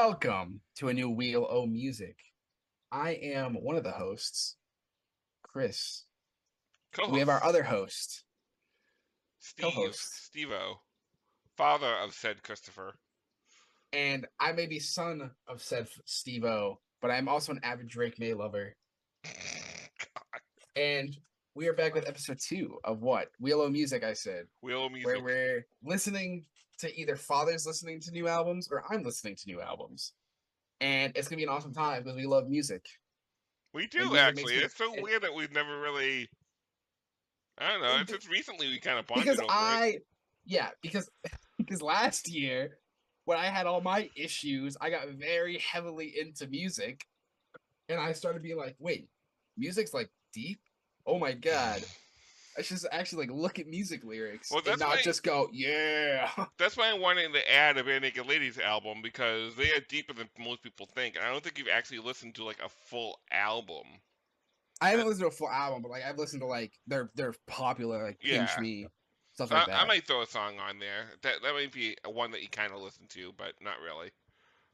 Welcome to a new Wheel O Music. I am one of the hosts, Chris. We have our Co-host other host, co-host, Steve-O, father of said Christopher. and I may be son of said Steve-O, but I'm also an avid Drake May lover. And we are back with episode 2 of what? Wheel O Music, I said. Wheel of Where Music. we're listening to either father's listening to new albums or I'm listening to new albums. And it's going to be an awesome time because we love music. We And do, music actually. It's so weird that we've never really... I don't know. It's just recently we kind of bonded over it. Because last year when I had all my issues, I got very heavily into music, and I started being like, "Wait, music's like deep? Oh my god!" I should actually like look at music lyrics Well, and not just go, "Yeah." That's why I'm wanting to add a Bare Naked Ladies album, because they are deeper than most people think, and I don't think you've actually listened to like a full album. I haven't listened to a full album, but like I've listened to like their popular like Pinch Yeah. Me stuff So like I that. might throw a song on there. That might be one that you kind of listen to, but not really.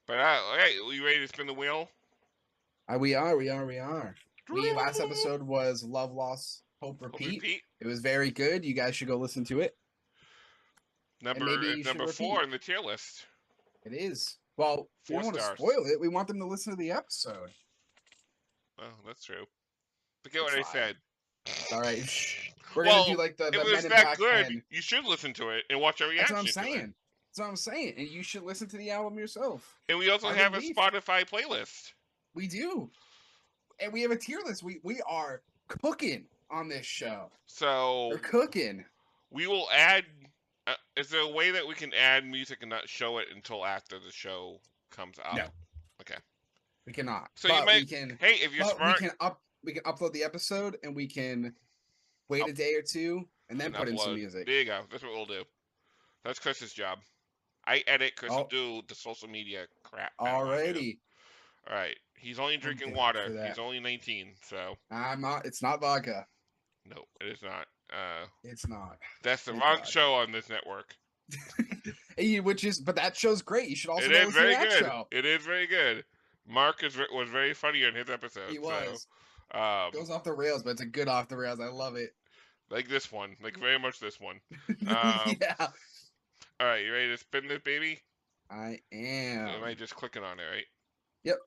But hey, are you ready to spin the wheel? We are. Last episode was Love, Loss, Hope, Repeat. It was very good. You guys should go listen to it. It's number 4 on the tier list. It is. Well, we don't want to spoil it. We want them to listen to the episode. Oh, that's true. Forget what I said. All right. We're going to do like the if it was that good, you should listen to it and watch our reaction. That's what I'm saying. And you should listen to the album yourself. And we also have a Spotify playlist. We do. And we have a tier list. We are cooking on this show. So we're cooking. We will add. Is there a way that we can add music and not show it until after the show comes out? No. Okay. We cannot. So you might. Hey, if you're smart, we can upload the episode and we can wait a day or two and then put in some music. There you go. That's what we'll do. That's Chris's job. I edit. Chris will do the social media crap. Alrighty. All right. He's only drinking water. He's only 19, so. I'm not. It's not vodka. No, it is not. It's not. That's the wrong show on this network. But that show's great. You should also listen to that show. It is very good. Mark was very funny on his episode. He was. Goes off the rails, but it's a good off the rails. I love it. Like this one. Like very much this one. Yeah. All right, you ready to spin this baby? I am. Am I just clicking on it, right? Yep.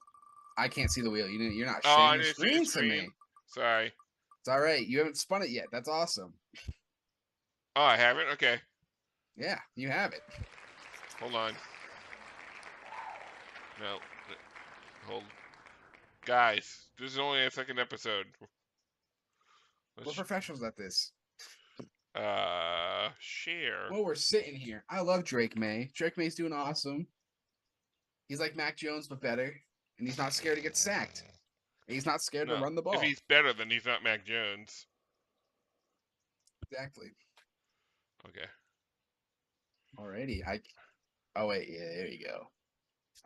I can't see the wheel. You're not sharing the screen to me. Sorry. It's all right. You haven't spun it yet. That's awesome. Oh, I haven't? Okay. Yeah, you have it. Hold on. No. Hold. Guys, this is only a second episode. We're professionals at this. Share. Well, we're sitting here. I love Drake May. Drake May's doing awesome. He's like Mac Jones, but better. And he's not scared to get sacked. And he's not scared to run the ball. If he's better, then he's not Mac Jones. Exactly. Okay. Alrighty. Oh, wait. Yeah, there you go.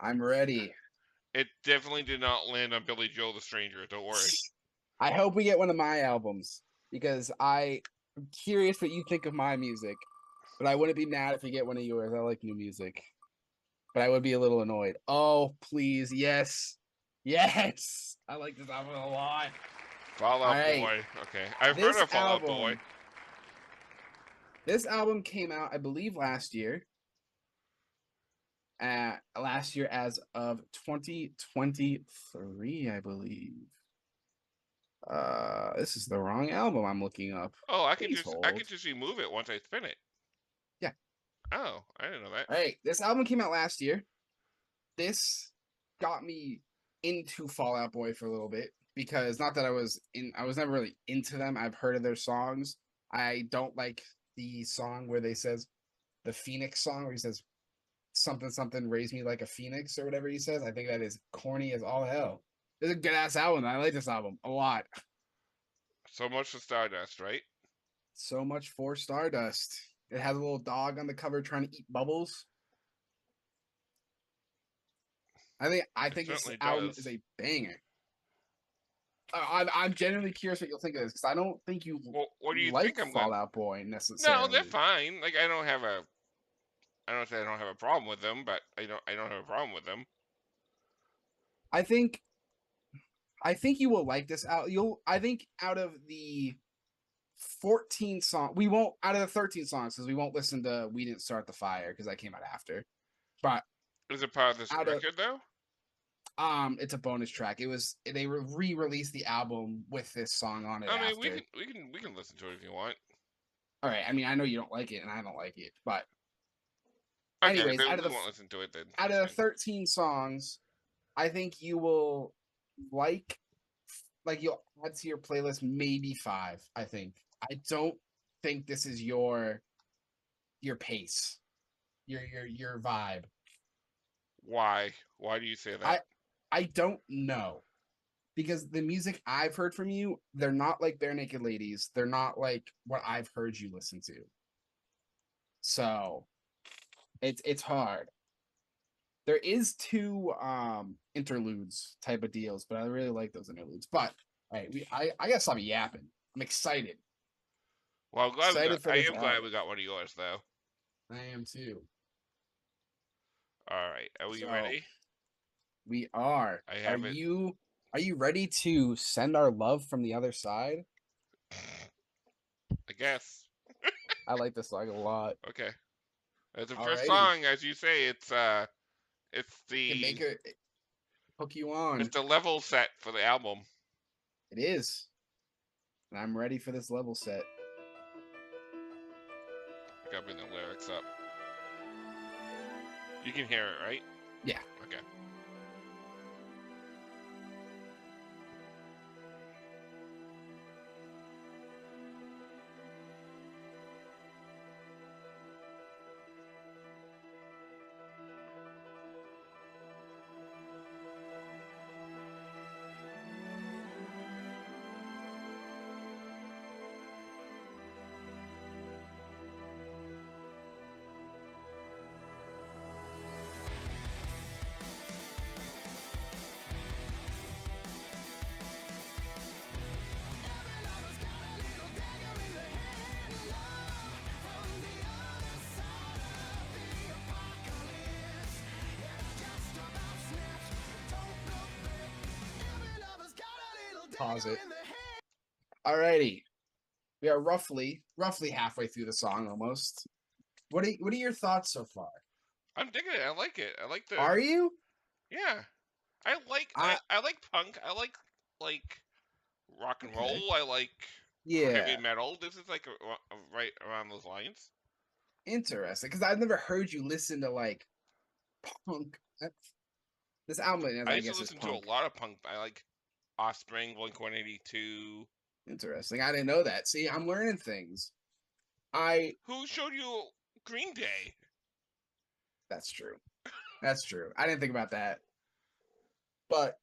I'm ready. It definitely did not land on Billy Joel the Stranger. Don't worry. I hope we get one of my albums because I'm curious what you think of my music. But I wouldn't be mad if you get one of yours. I like new music. But I would be a little annoyed. Oh, please. Yes. Yes. I like this album a lot. Fall Out Boy. Okay. I've heard of Fall Out Boy. This album came out, I believe, last year. Last year as of 2023, I believe. This is the wrong album I'm looking up. Oh, I can just remove it once I spin it. Yeah. Oh, I didn't know that. All right, this album came out last year. This got me into Fall Out Boy for a little bit because not that I was never really into them. I've heard of their songs. I don't like the song where they says the Phoenix song where he says something raise me like a phoenix or whatever he says. I think that is corny as all hell. It's a good ass album. I like this album a lot. So much for Stardust, right? So much for Stardust. It has a little dog on the cover trying to eat bubbles. I think this album is a banger. I'm genuinely curious what you'll think of this because I don't think you what do you like think Fall Out Boy necessarily. No, they're fine. Like I don't say I don't have a problem with them, but I don't have a problem with them. I think you will like this out. I think out of the 14 songs, we won't out of the 13 songs because we won't listen to "We Didn't Start the Fire" because that came out after. But Is it part of this out of record though? it's a bonus track. They re-released the album with this song on it I mean, we after. can we can we can listen to it if you want. All right, I mean, I know you don't like it and I don't like it, but Okay, anyways, then we won't listen to it then. out That's of the fine. 13 songs, I think you will like you'll add to your playlist maybe 5, I think. I don't think this is your pace, your vibe. Why? Why do you say that? I I don't know because the music I've heard from you, they're not like Bare Naked Ladies. They're not like what I've heard you listen to. So it's hard. There is 2 interludes type of deals, but I really like those interludes. But all right, I gotta stop yapping. I'm excited. Well, I'm glad we got. Excited for I this am glad album. we got one of yours though. I am too. All right, are we So ready? we are. I Are have it. you ready to send our love from the other side? I guess. I like this song a lot. Okay. As the first Alrighty. song, as you say, it's Can the make it hook you on. it's the level set for the album. It is. And I'm ready for this level set. I gotta bring the lyrics up. You can hear it, right? Yeah. Okay. Pause it. Alrighty. We are roughly halfway through the song almost. What are your thoughts so far? I'm digging it. I like it. I like the Are you? yeah. I like I I like punk. I like rock and okay. roll. I like heavy Yeah. metal. This is like right around those lines. Interesting. Because I've never heard you listen to like punk. This album, I I used to guess, is listen to a punk. lot of punk. I like Offspring, Blink 182. Interesting. I didn't know that. See, I'm learning things. I Who showed you Green Day? That's true. That's true. I didn't think about that. But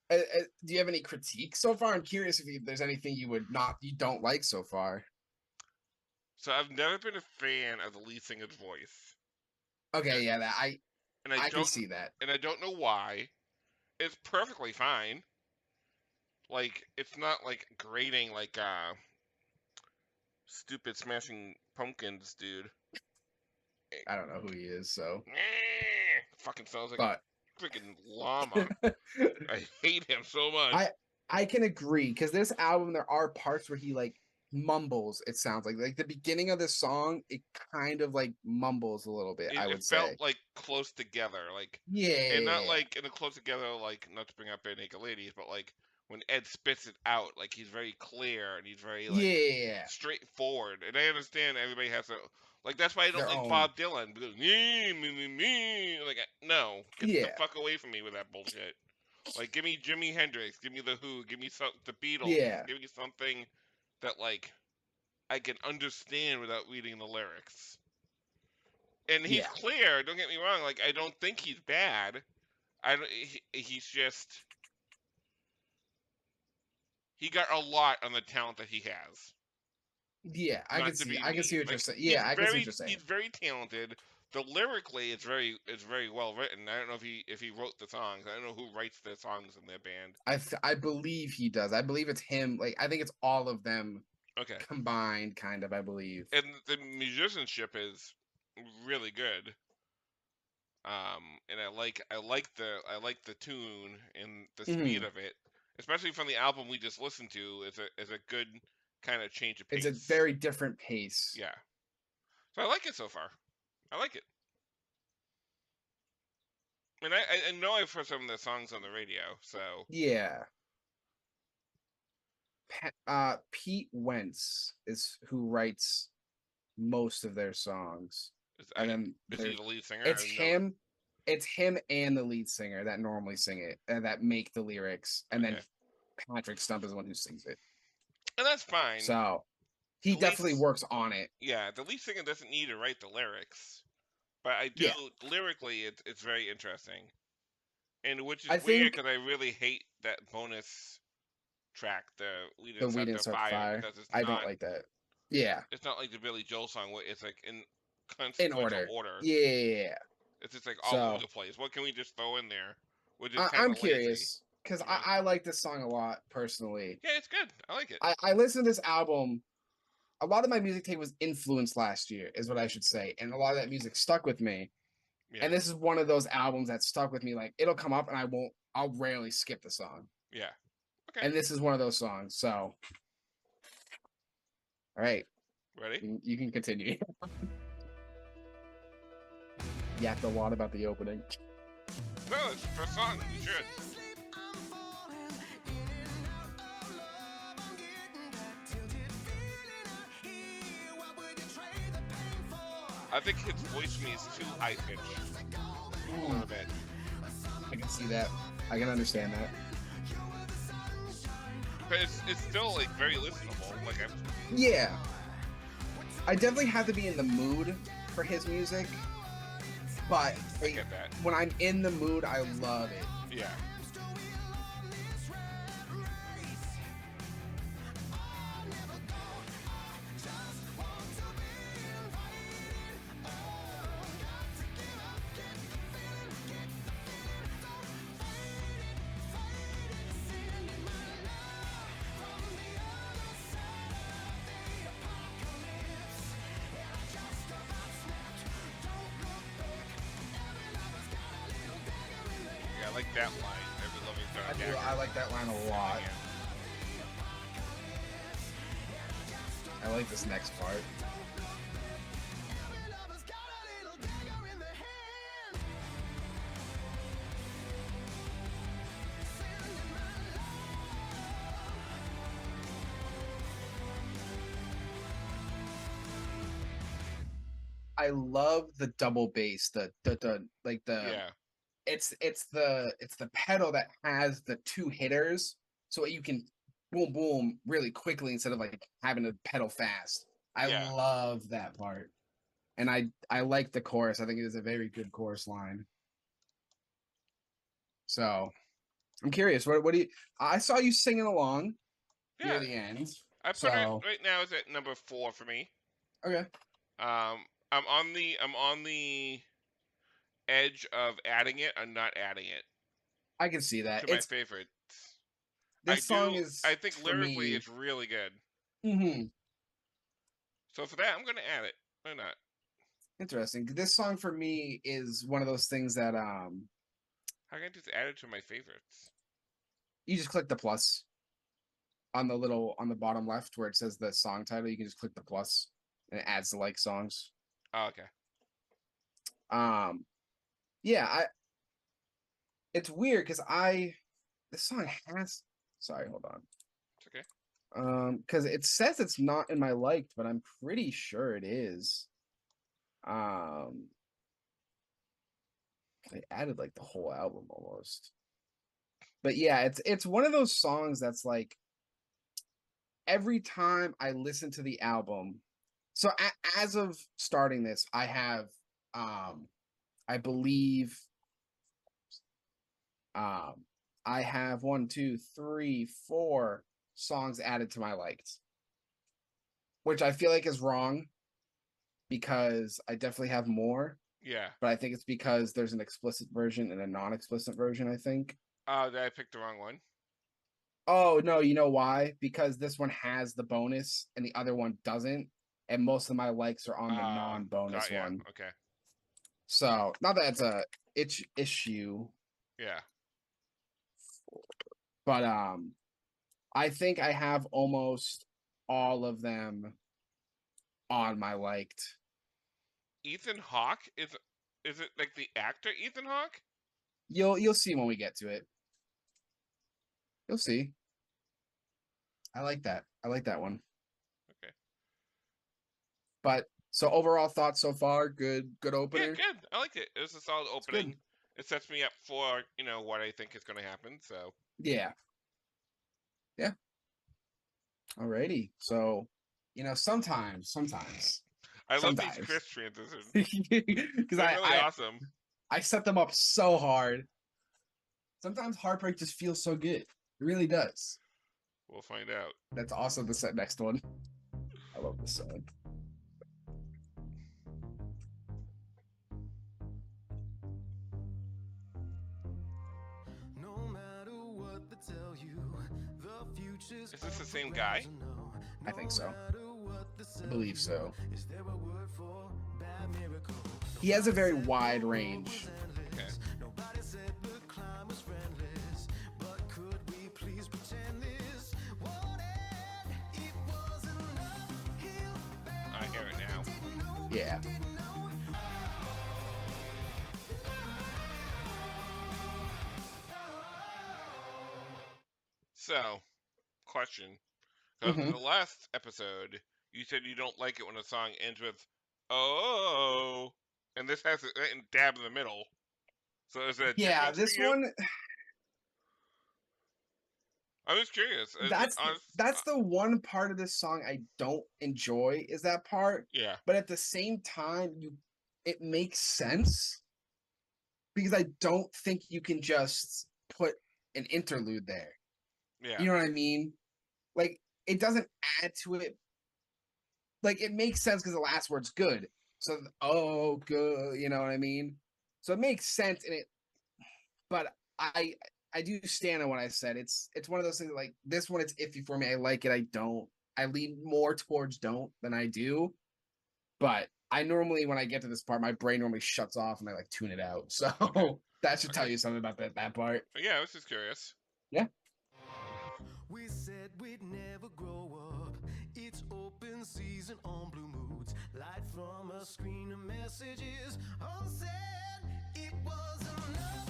do you have any critique so far? I'm curious if there's anything you don't like so far. So I've never been a fan of the lead singer's voice, Okay, and, yeah, that and I I can don't see that. and I don't know why. It's perfectly fine. Like it's not like grating like stupid Smashing Pumpkins dude. I don't know who he is, so Fucking sounds like but a freaking llama. I hate him so much. I I can agree because this album there are parts where he like mumbles. It sounds like the beginning of this song. It kind of like mumbles a little bit. I It would felt say. like close together, like, and not Yeah, like in a close together, like not to bring up Bare Naked Ladies, but like when Ed spits it out, like he's very clear and he's very like yeah. straightforward. And I understand everybody has to like that's why I don't Their like own. Bob Dylan because me. Like no, get the Yeah, fuck away from me with that bullshit. Like give me Jimi Hendrix, give me the Who, give me the Beatles, yeah, give me something that like I can understand without reading the lyrics. And he's yeah, clear. Don't get me wrong. Like I don't think he's bad. I don't. He's just he got a lot on the talent that he has. yeah. Not to be I can see mean. what you're Like saying. Yeah, I can see what you're he's saying. very talented. The lyrically, it's very well written. I don't know if he wrote the songs. I don't know who writes the songs in their band. I believe he does. I believe it's him. Like I think it's all of them Okay, combined, kind of. I believe. and the musicianship is really good. And I like the tune and the speed Mhm. of it, especially from the album we just listened to. Is a good kind of change of It's a pace. very different pace. Yeah, so I like it so far. I like it, and I know I've heard some of the songs on the radio. So Yeah. Pete Wentz is who writes most of their songs. And then is he the lead singer? I it's didn't know that. him, it's him and the lead singer that normally sing it and that make the lyrics. And then Okay, Patrick Stump is the one who sings it. and that's fine. So he The lead, definitely works on it. yeah, the lead singer doesn't need to write the lyrics, but I Yeah. do lyrically. It's very interesting, and which is I weird think because I really hate that bonus track, the "We the Didn't We Set Didn't the Start the Fire," Fire. because it's I don't not like that. Yeah. it's not like the Billy Joel song where it's like in In consequential order. order. Yeah. It's just like all over So the place. What can we just throw in there? Which is kind I'm of lazy, curious because you know. I like this song a lot personally. Yeah, it's good. I like it. I listened to this album. A lot of my music tape was influenced last year, is what I should say. And a lot of that music stuck with me. Yeah, And this is one of those albums that stuck with me. Like it'll come up and I'll rarely skip the song. yeah. Okay, And this is one of those songs. So, all right, ready? you can continue. Yapped a lot about the opening. No, it's the first song. You should. I think his voice to me is too high pitched a Ooh, little bit, I can see that. I can understand that. but it's still like very listenable. Like Yeah, I definitely have to be in the mood for his music, but I get that. when I'm in the mood, I love it. Yeah. Yeah, I like that line. Every love is I done do. I dagger. like that line a lot. Yeah. I like this next part. I love the double bass, the like the Yeah. it's the pedal that has the two hitters, so you can boom boom really quickly instead of like having to pedal fast. I Yeah. love that part, and I like the chorus. I think it is a very good chorus line. So I'm curious. What do you? I saw you singing along near Yeah. the end. I put it So right now. It's at number 4 for me. okay, I'm on the edge of adding it. I'm not adding it I can see that. to my It's favorites. I this song do. I is think for lyrically me. it's really good. Mhm. So for that, I'm gonna add it. Why not? Interesting. This song for me is one of those things that How can I just add it to my favorites? you just click the plus on the little on the bottom left where it says the song title. You can just click the plus and it adds the like songs. Oh, okay. Um yeah, I it's weird because I this song has sorry, hold on. It's okay. Because it says it's not in my liked, but I'm pretty sure it is. Um they added like the whole album almost. But yeah, it's one of those songs that's like every time I listen to the album. So as of starting this, I have I believe um I have one, two, three, four songs added to my liked, which I feel like is wrong because I definitely have more, Yeah. but I think it's because there's an explicit version and a non-explicit version, I think. Oh, did I pick the wrong one? Oh no, you know why? Because this one has the bonus and the other one doesn't, and most of my likes are on the Oh, non-bonus got ya. one. Okay. So not that it's a issue, Yeah. but I think I have almost all of them on my liked. Ethan Hawke is it like the actor Ethan Hawke? You'll see when we get to it. You'll see. I like that. I like that one. Okay. But so overall thoughts so far, good Yeah, opener. good. I liked it. It was a solid It's good. opening. It sets me up for, what I think is going to happen. So, Yeah. Yeah. Alrighty. So, I love these sometimes, Chris transitions. because They're really awesome. I set them up so hard. Sometimes heartbreak just feels so good. It really does. We'll find out. That's also the next one. I love this song. No matter what they tell you, the future's Is this the up for same grabs guy? or no. I think No so. matter what they I sell believe you, so. is there a word for bad miracle? He has a Nobody very said wide the road range. was Okay. endless. Nobody said the climb was friendless. But could we please pretend this won't end? It wasn't uphill I battle, hear it but now. they didn't know, Yeah. didn't know. So, question. Because in Hmm. the last episode, you said you don't like it when a song ends with "oh," and this has a dab in the middle. So is it a Yeah, difference for this you? one I'm just curious. that's that's the one part of this song I don't enjoy is that part. Yeah, But at the same time, it makes sense because I don't think you can just put an interlude there. yeah, You know what I mean? Like it doesn't add to it. Like it makes sense because the last word's good. So oh good, you know what I mean? So it makes sense in it, but I do stand on what I said. It's one of those things like this one it's iffy for me. I like it, I don't. I lean more towards don't than I do. But I normally when I get to this part, my brain normally shuts off and I like tune it out. okay, So that should tell okay. you something about that part. Yeah, I was just curious. Yeah. We said we'd never grow up. It's open season on Blue Moods. Light from a screen of messages unsaid. It was enough.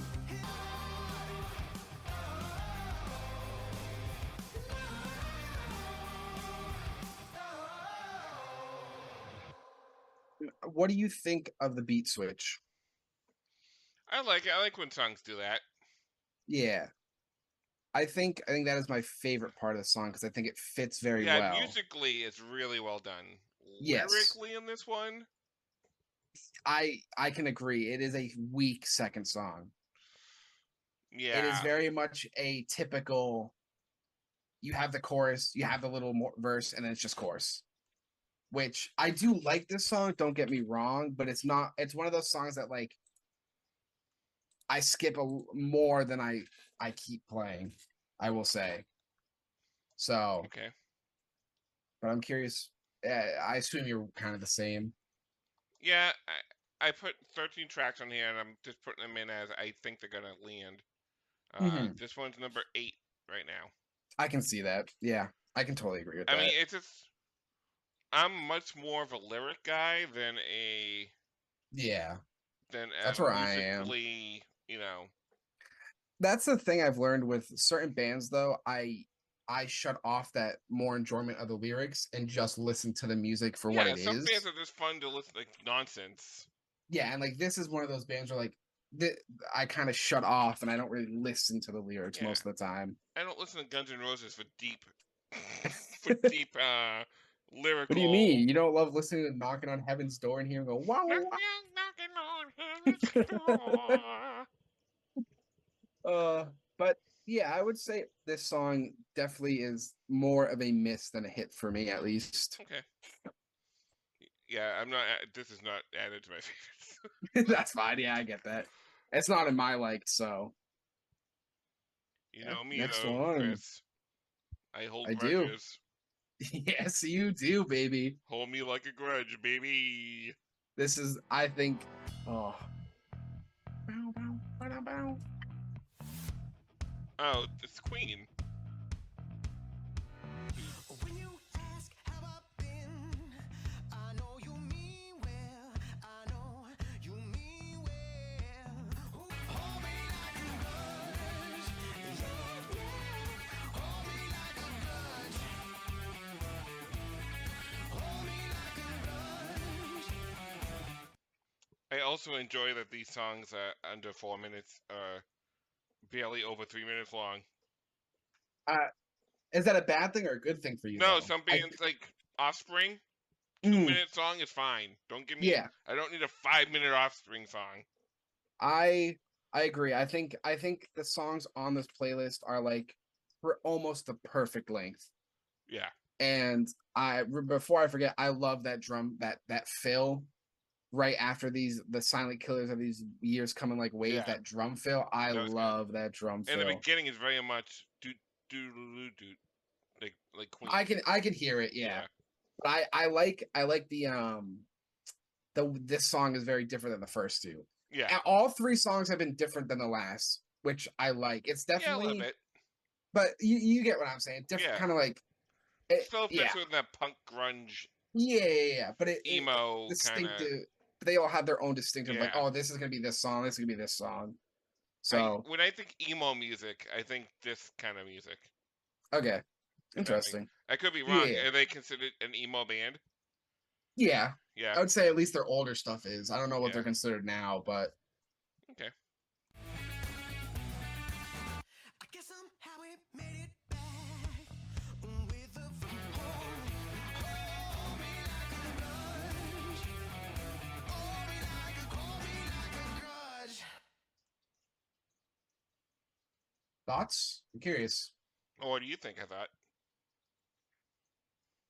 What do you think of the beat switch? I like it. I like when songs do that. Yeah. I think that is my favorite part of the song because I think it fits very Yeah, well. musically, it's really well done. Yes. Lyrically, in this one, I can agree. It is a weak second song. It is yeah, very much a typical you have the chorus, you have the little more verse, and then it's just chorus. Which I do like this song, don't get me wrong, but it's one of those songs that like I skip more than I keep playing, I will say. So, okay. but I'm curious. I assume you're kind of the same. Yeah, I put 13 tracks on here, and I'm just putting them in as I think they're gonna land. Hmm. This one's number 8 right now. I can see that. Yeah, I can totally agree with I mean, that. it's just I'm much more of a lyric guy than Yeah, a that's where I am. musically, That's the thing I've learned with certain bands, though. I shut off that more enjoyment of the lyrics and just listen to the music for what Yeah, it some bands is. are just fun to listen like nonsense. Yeah, and like this is one of those bands where like th- I kind of shut off and I don't really listen to the lyrics Yeah, most of the time. I don't listen to Guns N' Roses for deep, for What deep do you mean? lyrical. You don't love listening to Knocking on Heaven's Door and hear him go wow Knock, wow knock, knocking on heaven's wow. door. But yeah, I would say this song definitely is more of a miss than a hit for me, at least. Okay. Yeah, I'm not. This is not added to my favorites. That's fine. Yeah, I get that. It's not in my liked, so You yeah. know me Next though, one. Chris. I hold I do. grudges. Yes, you do, baby. Hold me like a grudge, baby. This is, I think, oh. Bow, bow, ba-da, bow. Oh, it's Queen. When you ask how I've been, I know you mean well. I know you mean well. Hold me like a grudge. Yeah, yeah. Hold me like a grudge. Hold me like a grudge. I also enjoy that these songs are under 4 minutes, barely over 3 minutes long. Is that a bad thing or a good thing for you, No, though? some bands like Offspring, Mm, 2 minute song is fine. Don't give me. yeah, I don't need a 5 minute Offspring song. I I agree. I think the songs on this playlist are like for almost the perfect length. Yeah, And before I forget, I love that drum that fill right after the silent killers of these years coming like waves. yeah, That drum fill, I that was good. love that drum And the fill. beginning is very much do like Queen. I can hear it, yeah. Yeah, But I like this song is very different than the first two. yeah, And all three songs have been different than the last, which I like. It's yeah, a little definitely, bit. but you get what I'm saying. Different, Yeah, kind of like it, still yeah, fits with that punk grunge yeah. But it emo kind of. distinctive. But they all have their own distinctive. Like, Yeah, oh, this is gonna be this song. This is gonna be this song. I So when I think emo music, I think this kind of music. okay, Depending, interesting. I could be wrong. Yeah, Are they considered an emo band? yeah. Yeah, I would say at least their older stuff is. I don't know what yeah. they're considered now, but Okay. I guess somehow we made it back with a hold me like a grudge. Hold me like a grudge. thoughts? I'm curious. Well, what do you think of that?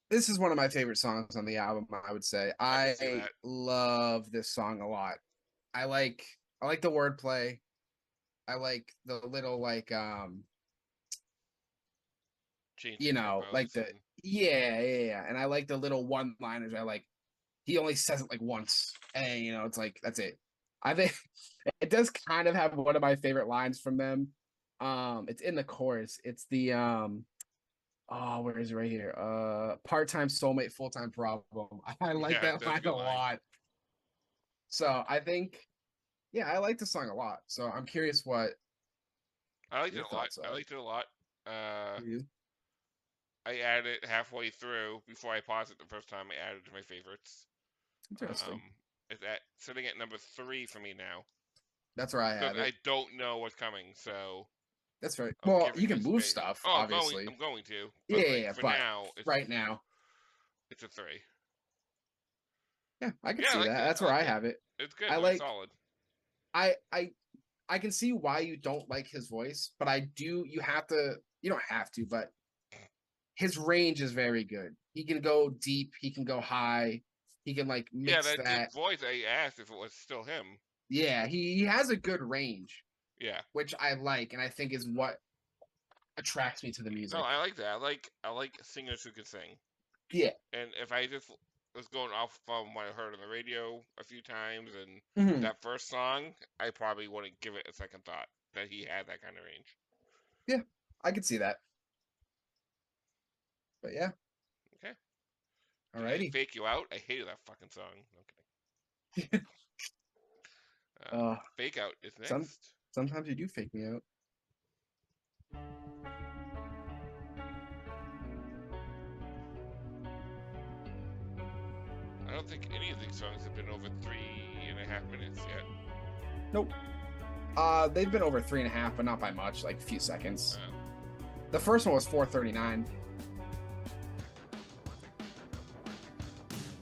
This is one of my favorite songs on the album, I would say. I can see I that. love this song a lot. I like I like the wordplay. I like the little like Changing like tempos the and yeah. And I like the little one-liners. I like he only says it like once. And it's like that's it. I think it does kind of have one of my favorite lines from them. It's in the chorus. It's the oh, where is it right here? Part-time soulmate, full-time problem. I like yeah, that that's a line good a line. lot. So I think, yeah, I like the song a lot. So I'm curious what I liked it your a lot. thoughts I are. liked it a lot. Mhm. I added it halfway through before I paused it the first time. I added it to my favorites. Interesting. It's sitting at number 3 for me now That's where I because have it. I don't know what's coming. So That's right. I'm Well, you giving can it move space. stuff, Oh, obviously. I'm going to. Yeah, But yeah, like yeah, for but now, right now, it's a 3. yeah, I can Yeah, I see liked that. it. That's I where liked I it. have it. It's good. I It was like. solid. I can see why you don't like his voice, but I do. You have to. You don't have to, but his range is very good. He can go deep. He can go high. He can like Yeah, mix that deep that. voice. I asked if it was still him. Yeah, he has a good range, Yeah. which I like, and I think is what attracts me to the No, music. I like that. I like singers who can sing. Yeah. And if I just was going off from what I heard on the radio a few times and Hmm. that first song, I probably wouldn't give it a second thought that he had that kind of range. Yeah, I can see that. But yeah, Okay. Did he alrighty. fake you out? I hated that fucking song. Okay. uh, Fake out is some next. sometimes you do fake me out. I don't think any of these songs have been over 3.5 minutes yet. Nope. They've been over 3.5, but not by much, like a few seconds. Uh, The first one was 4:39.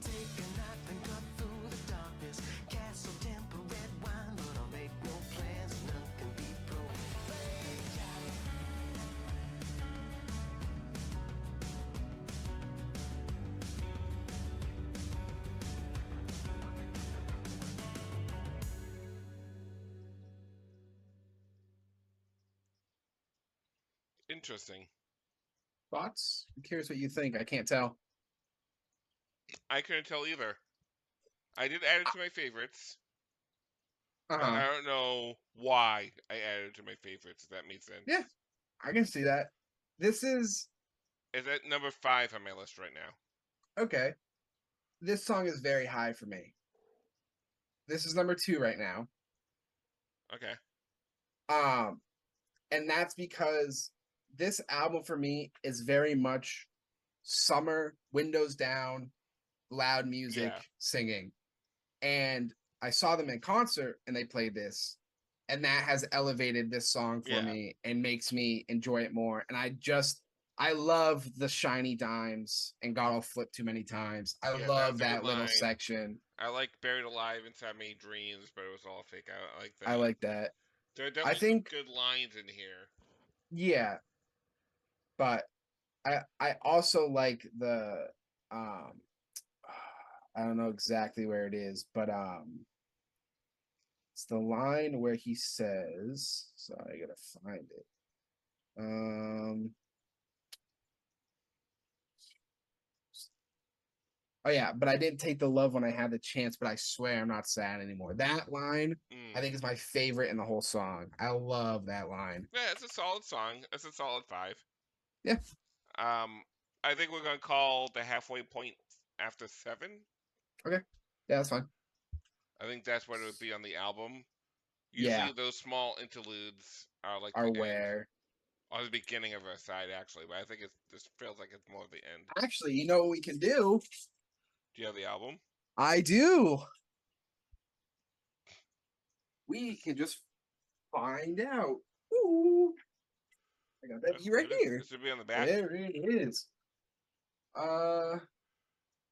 Take a knife and cut through the darkness. Castle temper red wine, but I'll make no plans. None can be broken. interesting. Thoughts? I'm curious what you think. I can't tell. I couldn't tell either. I did add it to my favorites. But Uh-huh. I don't know why I added it to my favorites, if that makes sense. Yeah. I can see that. This is It's at number 5 on my list right now. okay. This song is very high for me. This is number 2 right now. Okay. And that's because this album for me is very much summer, windows down, loud music, Yeah. singing. And I saw them in concert and they played this. And that has elevated this song for Yeah. me and makes me enjoy it more. And I love the shiny dimes and God will flip too many times. I Yeah, love that's a good that little line. section. I like Buried Alive Inside My Dreams, but it was all fake. I like that. I like that. There are I definitely think, some good lines in here. yeah, but I also like the um I don't know exactly where it is, but it's the line where he says, so I gotta find it. Oh yeah, but I didn't take the love when I had the chance, but I swear I'm not sad anymore. That line I think is my favorite in the whole song. I love that line. Yeah, it's a solid song. It's a solid 5. Yeah. I think we're gonna call the halfway point after 7. Okay. Yeah, that's fine. I think that's what it would be on the album. Yeah. Usually those small interludes are like Are the end. where Or the beginning of a side, actually, but I think this feels like it's more of the end. actually, you know what we can do? Do you have the album? I do. We can just find out. Ooh. I got that right here. This should be on the back. There it is. No,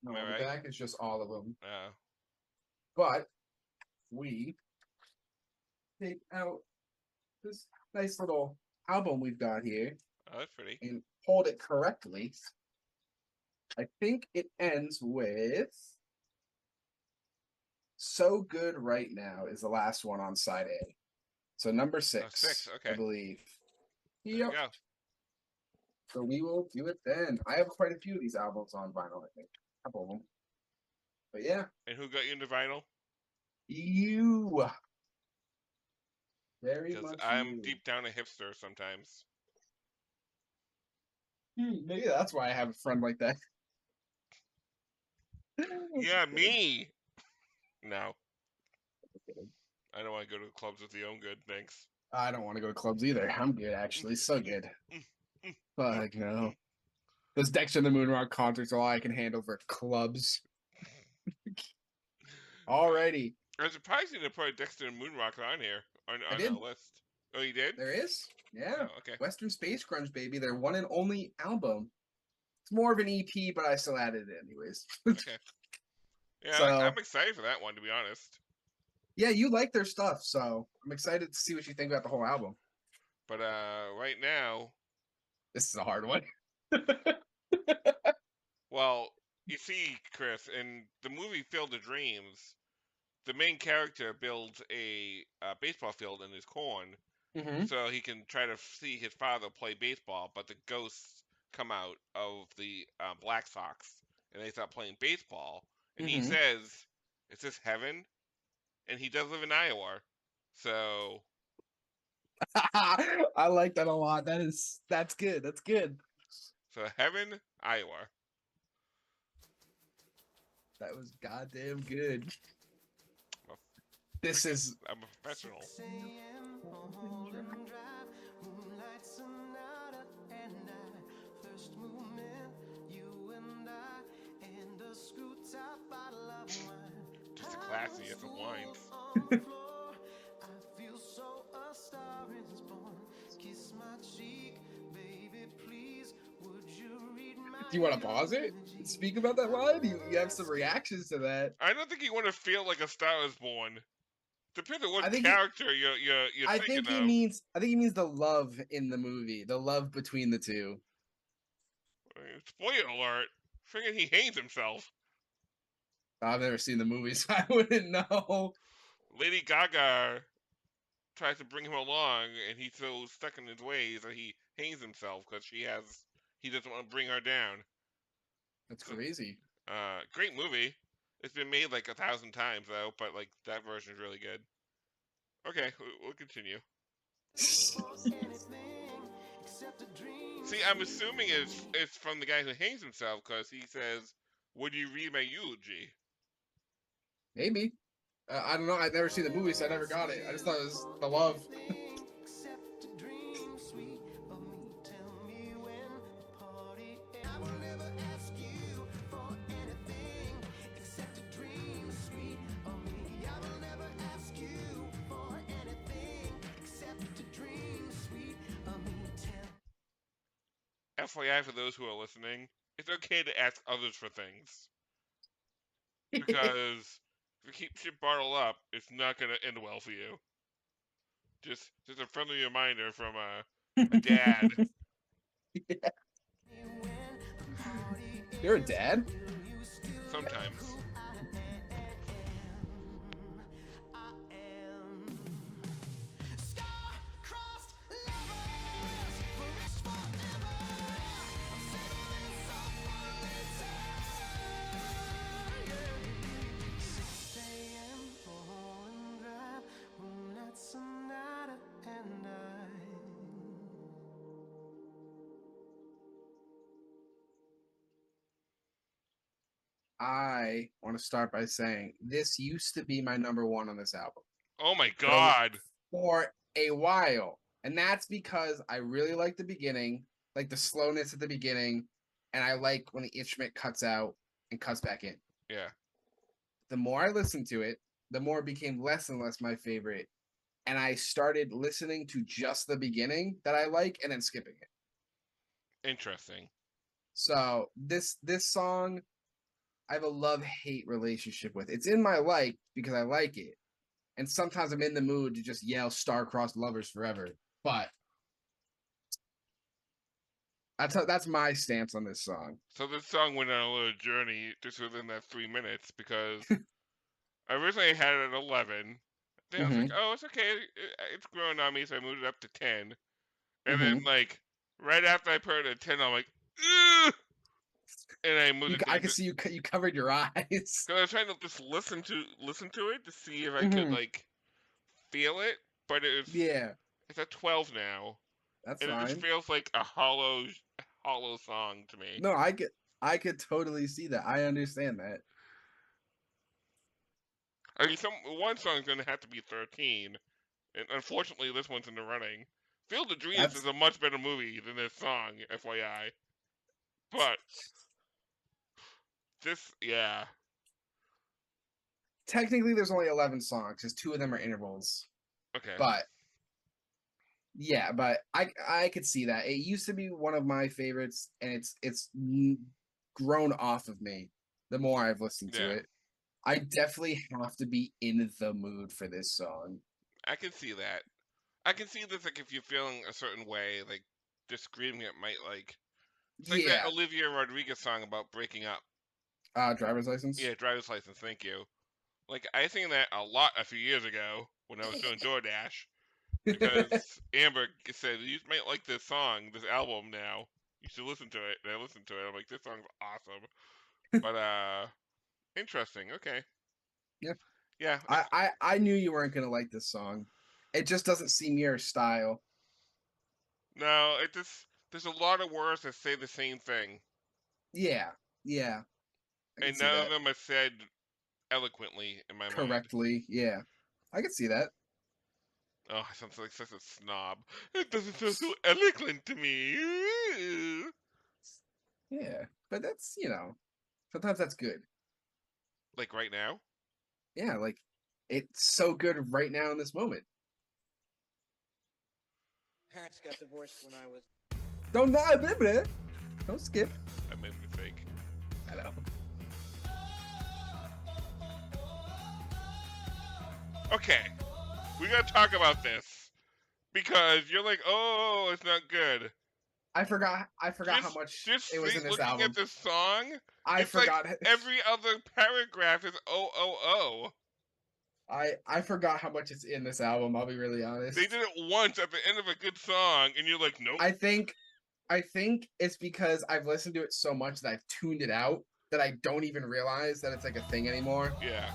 Am I on the right? back it's just all of them. But we take out this nice little album we've got here Oh, that's pretty. and hold it correctly. I think it ends with So Good Right Now is the last one on side A. So number 6, 6, okay. I believe. There you Yep. go. So we will do it then. I have quite a few of these albums on vinyl, I think. A couple of them. But yeah. And who got you into vinyl? You. Very Because much I'm you. deep down a hipster sometimes. Maybe that's why I have a friend like that. Yeah, me. No. I don't want to go to the clubs with you. I'm good, thanks. I don't want to go to clubs either. I'm good, actually. So good. Fuck no. Those Dexter and the Moon Rock concerts are all I can handle for clubs. Alrighty. I'm surprised you didn't put Dexter and Moonrock on here on I did. our list. Oh, you did? There is? Yeah. Oh, okay. Western Space Grunge, baby. Their one and only album. It's more of an EP, but I still added it anyways. Okay. Yeah, So, I'm excited for that one, to be honest. yeah, you like their stuff, so I'm excited to see what you think about the whole album. But right now, This is a hard one. well, you see, Chris, in the movie Field of Dreams, the main character builds a baseball field in his corn so he can try to see his father play baseball, but the ghosts come out of the Black Sox and they start playing baseball. And he says, "Is this heaven?" And he does live in Iowa, so I like that a lot. That's good. That's good. so heaven, Iowa. That was goddamn good. Well, This is I'm a professional. 6 a.m. on Holden Drive, moonlight sonata and I. First movement, you and I, and a screw top bottle of wine. Just a classy as a wine. On the floor, I feel so a star is born. Kiss my cheek, baby, please. Would you read my do you want to pause it? Speak about that line? You have some reactions to that. I don't think you want to feel like a star is born. Depends on what I think character you're I thinking think he of. means the love in the movie, the love between the two. Spoiler alert! Figuring he hangs himself. I've never seen the movie, so I wouldn't know. Lady Gaga tries to bring him along, and he's so stuck in his ways that he hangs himself because he doesn't want to bring her down. That's crazy. Great movie. It's been made like 1,000 times though, but like that version is really good. Okay, we'll continue. See, I'm assuming it's from the guy who hangs himself because he says, "Would you read my eulogy?" Maybe. I don't know. I've never seen the movie, so I never got it. I just thought it was the love. FYI, for those who are listening, it's okay to ask others for things because if you keep shit bottled up, it's not gonna end well for you. Just a friendly reminder from a dad. Yeah. You're a dad? Sometimes. I want to start by saying this used to be my number one on this album Oh my for a, god. for a while. And that's because I really like the beginning, like the slowness at the beginning, and I like when the instrument cuts out and cuts back in. Yeah. The more I listened to it, the more it became less and less my favorite. And I started listening to just the beginning that I like and then skipping it. Interesting. So this song I have a love-hate relationship with. It's in my like because I like it. And sometimes I'm in the mood to just yell star-crossed lovers forever. But that's my stance on this song. So this song went on a little journey just within that 3 minutes because I originally had it at 11. Then I was like, oh, it's okay. It's growing on me, so I moved it up to 10. And then, like, right after I put it at 10, I'm like, ugh! And I moved it I down. can see you covered your eyes. Because I was trying to just listen to it to see if I could, like, feel it. But it's at 12 now. That's And it just fine. feels like a hollow song to me. No, I could totally see that. I understand that. I mean, one song's going to have to be 13. And unfortunately, this one's in the running. Field of Dreams is a much better movie than this song, FYI. But this, yeah. Technically, there's only 11 songs because 2 of them are intervals. Okay. But yeah, but I could see that. It used to be one of my favorites, and it's grown off of me the more I've listened to it. I definitely have to be in the mood for this song. I can see that. I can see this, like, if you're feeling a certain way, like, just screaming it might, like... It's like that Olivia Rodrigo song about breaking up. Driver's License? Yeah, Driver's License, thank you. Like, I sang that a lot a few years ago when I was doing DoorDash. Because Amber said, you might like this song, this album now. You should listen to it. And I listened to it. I'm like, this song's awesome. But, interesting. Okay. Yeah. Yeah. I knew you weren't going to like this song. It just doesn't seem your style. No, there's a lot of words that say the same thing. Yeah. Yeah. And none of them are said eloquently in my mind. Correctly. Yeah. I can see that. Oh, I sound like such a snob. It doesn't sound so eloquent to me. Yeah. But that's, sometimes that's good. Like right now? Yeah, like it's so good right now in this moment. Parents got divorced when I was... Don't skip. I made a mistake. I know. Okay. We gotta talk about this. Because you're like, oh, it's not good. I forgot how much it was in this album. Looking at this song, I forgot. Like every other paragraph is oh. I forgot how much it's in this album, I'll be really honest. They did it once at the end of a good song, and you're like, nope. I think it's because I've listened to it so much that I've tuned it out. that I don't even realize that it's like a thing anymore. Yeah.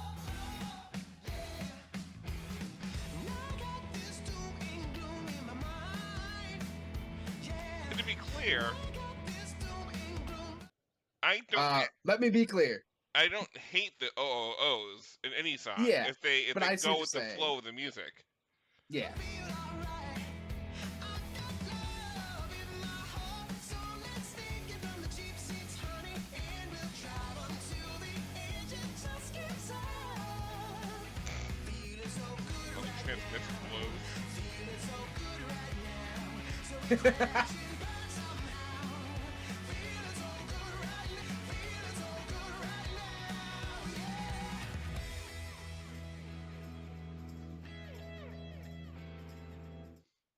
And to be clear, I don't. Let me be clear. I don't hate the OOOs in any song Yeah, if they but I see go what with you're the saying. flow of the music. Yeah. All the transmission blows.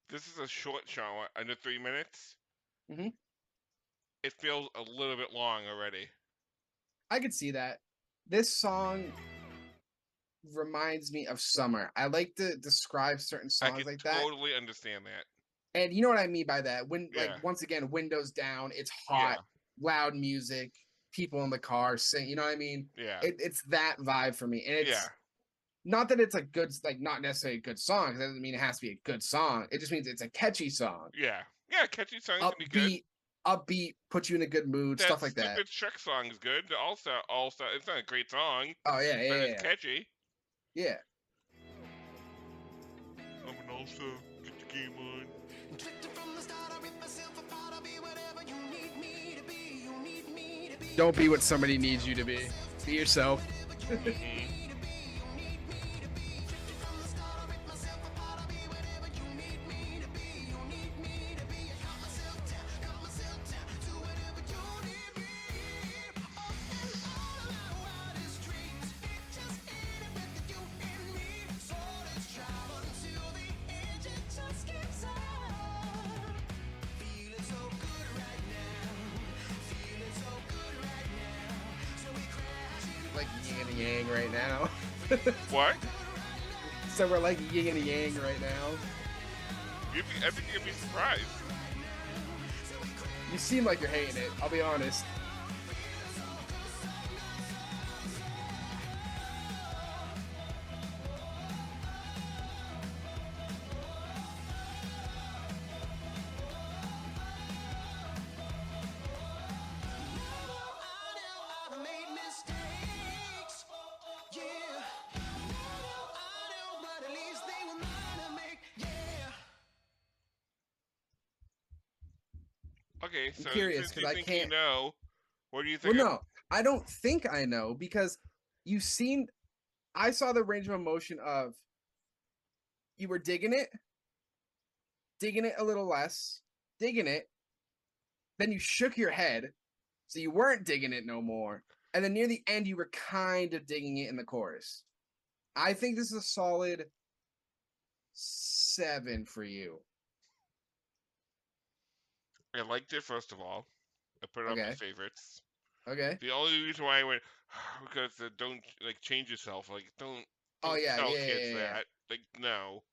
This is a short show, under 3 minutes. Mm-hmm. It feels a little bit long already. I could see that. This song reminds me of summer. I like to describe certain I songs can like that. totally understand that. And you know what I mean by that? When, like, Yeah. once again, windows down, it's hot, Yeah. loud music, people in the car sing. You know what I mean? Yeah. It's that vibe for me. And it's Yeah. not that it's a good, like, not necessarily a good song. 'Cause that doesn't mean it has to be a good song. It just means it's a catchy song. Yeah. Yeah, catchy songs can be good. Upbeat, put you in a good mood, That stuff like that. stupid Shrek song is good. Also, it's not a great song, Oh yeah, but yeah, it's yeah. catchy. Yeah. I'm an also get the game on. Don't be what somebody needs you to be. Be yourself. Mhm. Like yin and yang right now. What? So we're like yin and yang right now. I think you'd be surprised. You seem like you're hating it, I'll be honest. Okay, so curious, since 'cause you I think can't- you know, what do you Well, think? no, I don't think I know because you seemed. I saw the range of emotion of you were digging it a little less, digging it, then you shook your head, so you weren't digging it no more, and then near the end you were kind of digging it in the chorus. I think this is a solid 7 for you. I liked it first of all. I put it on my Okay. favorites. Okay. The only reason why I went because don't like change yourself. Like don't Oh yeah, tell yeah, kids yeah, yeah. that. Like no.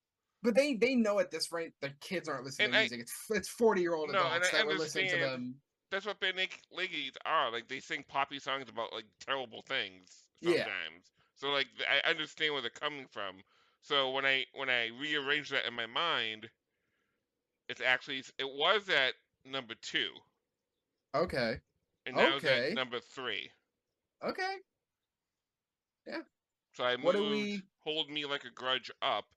But they know at this rate the kids aren't listening And to music. It's 40-year-old no, and adults I that were listening to understand them. that's what Bare Naked Ladies are. Like they sing poppy songs about like terrible things Yeah. sometimes. So like I understand where they're coming from. So when I rearrange that in my mind, it was at number 2, Okay. and now it's at Okay. number 3. Okay. Yeah. So I What do moved we? Hold Me Like a Grudge up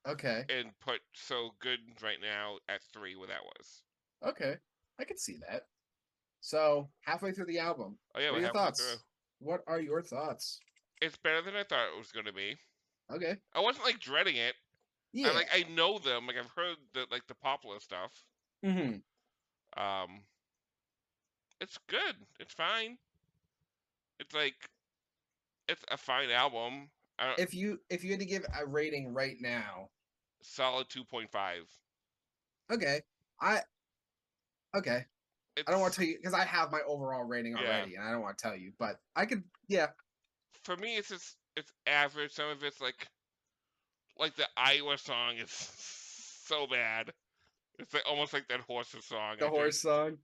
Okay. and put So Good right now at 3 where that was. Okay. I can see that. So halfway through the album, Oh yeah, what we're are your halfway thoughts? through. What are your thoughts? It's better than I thought it was gonna be. Okay. I wasn't like dreading it. Yeah. I know them. Like I've heard the popular stuff. Mm-hmm. It's good. It's fine. It's like it's a fine album. If you had to give a rating right now, Solid 2.5. okay. Okay. I don't want to tell you because I have my overall rating already, and I don't want to tell you, but I could. Yeah. For me, it's average. Some of it's like the Iowa song is so bad. It's like almost like that Horses song. The horse song.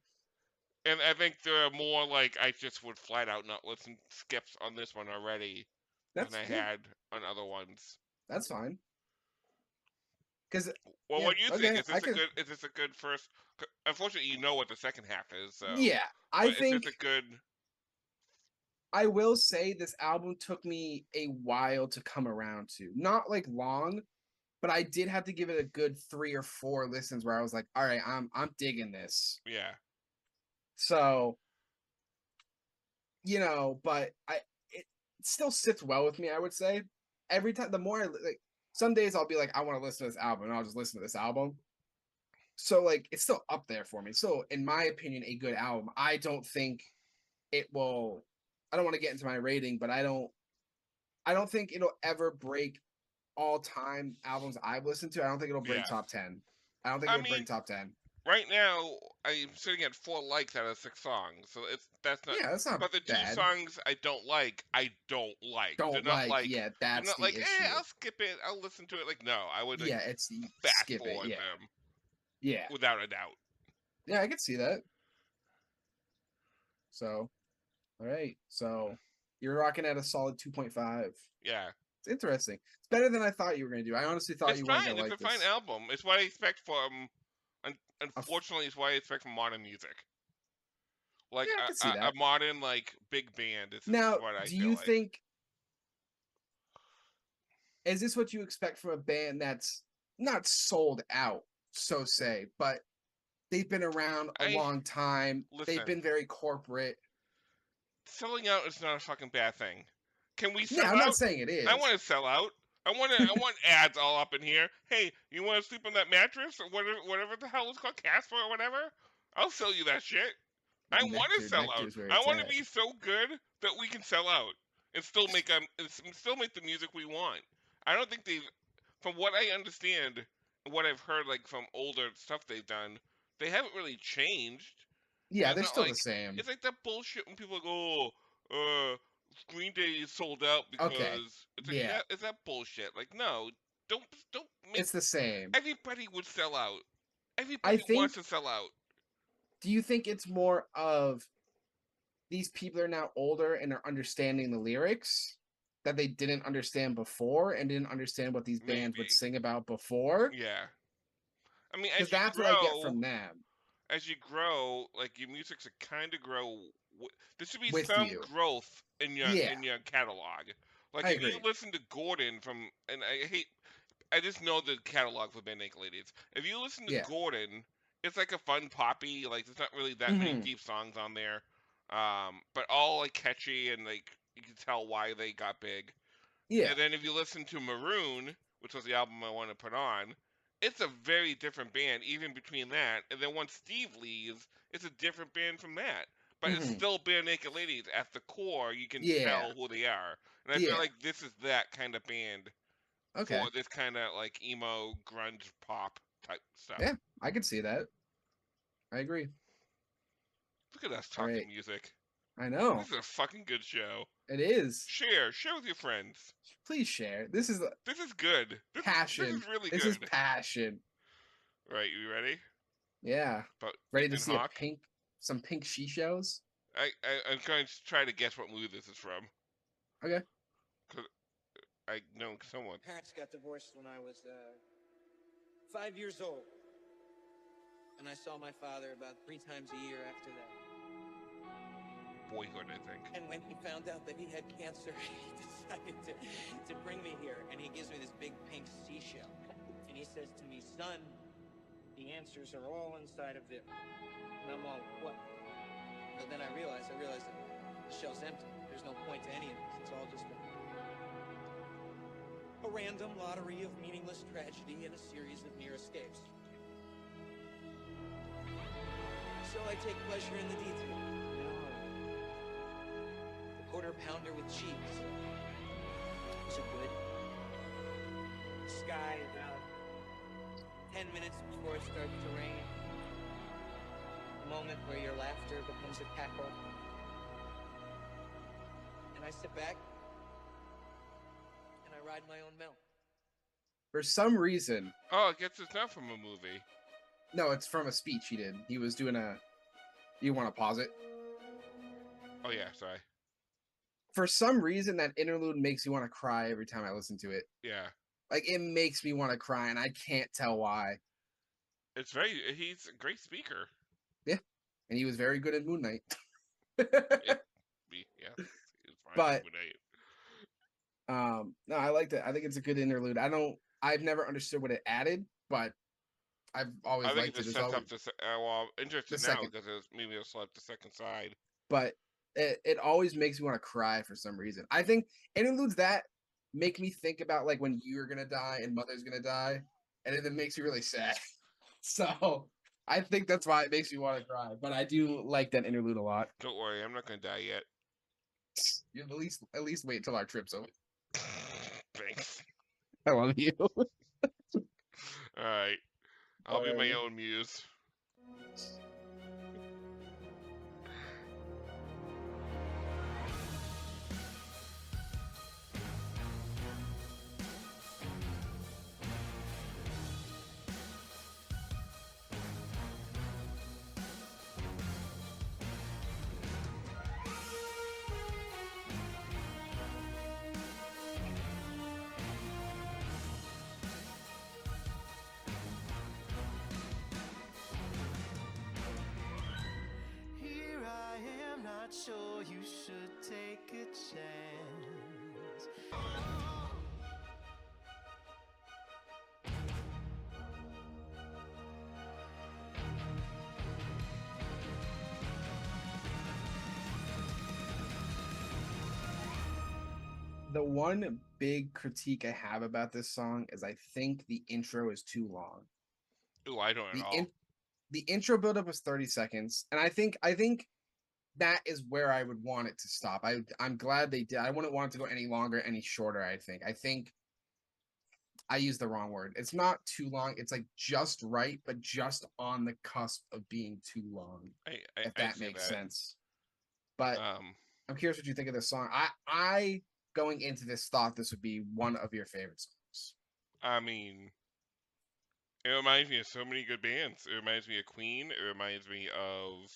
And I think there are more like I just would flat out not listen skips on this one already than I had on other ones. That's fine. Because Well, yeah, what do you think? okay, Is this a good? Is this a good first? Unfortunately, you know what the second half is. So, yeah, I but is think this a good? I will say this album took me a while to come around to. Not like long, but I did have to give it a good 3 or 4 listens where I was like, all right, I'm digging this. Yeah. So, but it still sits well with me, I would say. Every time the more I like some days I'll be like, I want to listen to this album and I'll just listen to this album. So like it's still up there for me. So in my opinion, a good album. I don't think it will I don't want to get into my rating, but I don't think it'll ever break all time albums I've listened to. I don't think it'll break Yeah. top 10. I don't think I it'll break mean, top 10. right now I'm sitting at 4 likes out of 6 songs, so that's not. Yeah, that's not But the 2 bad. songs I don't like. They're Don't not like, like. yeah, They're that's not the like. issue. I'll skip it. I'll listen to it. Like, no, I would like Yeah, it's fast skip it. forward Yeah. them Yeah. without a doubt. Yeah, I can see that. So, all right. So, you're rocking at a solid 2.5. Yeah. It's interesting. It's better than I thought you were going to do. I honestly thought It's you weren't going fine. to It's like a fine this. album. It's what I expect from. A f- Unfortunately, it's what I expect from modern music. Like yeah, I can see a that. modern like big band. This is Now, what I do feel you like. think is this what you expect from a band that's not sold out, so say, but they've been around a I long time. They've listen. been very corporate. Selling out is not a fucking bad thing. Can we Yeah, sell I'm not out? saying it I is. want to sell out. I want ads all up in here. Hey, you want to sleep on that mattress or whatever the hell it's called, Casper or whatever? I'll sell you that shit. I want to sell out. Nectar's where I it's want to at. be so good that we can sell out and still make the music we want. I don't think they've, from what I understand, what I've heard like from older stuff they've done, they haven't really changed. Yeah, It's they're not still the like same. it's like that bullshit when people go, uh, Green Day is sold out Okay. because it's like Yeah, is that bullshit? Like no, don't make it's the same. everybody would sell out. I Everybody wants think, to sell out. do you think it's more of these people are now older and are understanding the lyrics that they didn't understand before and didn't understand what these bands would Maybe. sing about before? Yeah. I mean, Because that's what I get from them as you grow, like your music should kind of grow. There should be with some you. growth Yeah, in your catalog. Like I if you agree. listen to Gordon from, and I just know the catalog for Band Naked Ladies. If you listen to Yeah. Gordon, it's like a fun poppy. Like there's not really that many Hmm. deep songs on there, but all like catchy and like you can tell why they got big. Yeah. And then if you listen to Maroon, which was the album I want to put on, it's a very different band even between that. And then once Steve leaves, it's a different band from that. But it's Hmm. still Bare Naked Ladies. At the core, you can Yeah. tell who they are. And I feel Yeah. like this is that kind of band Okay. for this kind of like emo, grunge, pop type stuff. Yeah, I can see that. I agree. Look at us All talking right. music. I know. This is a fucking good show. It is. Share with your friends. Please share. This is This is good. This passion. is really This is good. passion. Right, you ready? Yeah. But Ready to Ethan see Hawke. some pink she shows? I'm going to try to guess what movie this is from. Okay. Cause I know someone. Parents got divorced when I was 5 years old. And I saw my father about 3 times a year after that. Boyhood, I think. And when he found out that he had cancer, he decided to bring me here. And he gives me this big pink seashell. And he says to me, son, the answers are all inside of there. And I'm all, what? But then I realized that the shell's empty. There's no point to any of this. It's all just a random lottery of meaningless tragedy and a series of near escapes. So I take pleasure in the detail. The quarter pounder with cheese. Was it good? The sky about 10 minutes before it starts to rain. A moment where your laughter becomes a cackle. And I sit back and I ride my own mill. For some reason, Oh, I guess it's not from a movie. no, it's from a speech he did. He was doing You want to pause it? Oh yeah, sorry. For some reason, that interlude makes you want to cry every time I listen to it. Yeah. Like, it makes me want to cry, and I can't tell why. He's a great speaker. Yeah. And he was very good at Moon Knight. Yeah. It's fine. But no, I liked it. I think it's a good interlude. I've never understood what it added, but I've always I think liked it it. just It's sets always up well, I'm the interested now second, because maybe it'll select the second side. but it always makes me want to cry for some reason. I think interludes that make me think about like when you're gonna die and mother's gonna die, and it makes me really sad. So I think that's why it makes me want to cry. But I do like that interlude a lot. Don't worry, I'm not gonna die yet. You at least wait till our trip's over. Thanks. I love you. All right, I'll be my own muse. Here I am, not sure you should take a chance. The one big critique I have about this song is I think the intro is too long. Ooh, I don't at all. The intro buildup was 30 seconds, and I think that is where I would want it to stop. I'm glad they did. I wouldn't want it to go any longer, any shorter. I think I used the wrong word. It's not too long. It's like just right, but just on the cusp of being too long. If I'd that say makes that. sense. But Um, I'm curious what you think of this song. I going into this thought this would be one of your favorite songs. I mean, it reminds me of so many good bands. It reminds me of Queen. It reminds me of.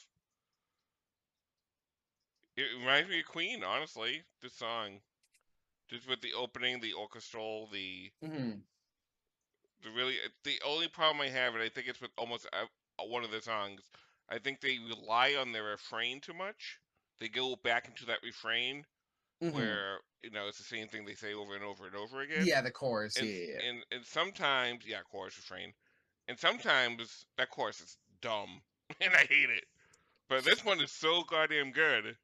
It reminds me of Queen, honestly. This song, just with the opening, the orchestral, Mm-hmm. the only problem I have, and I think it's with almost one of the songs, I think they rely on their refrain too much. They go back into that refrain Mm-hmm. where it's the same thing they say over and over and over again. Yeah, the chorus. And Yeah. and sometimes, yeah, chorus refrain, and sometimes that chorus is dumb, and I hate it. But this one is so goddamn good.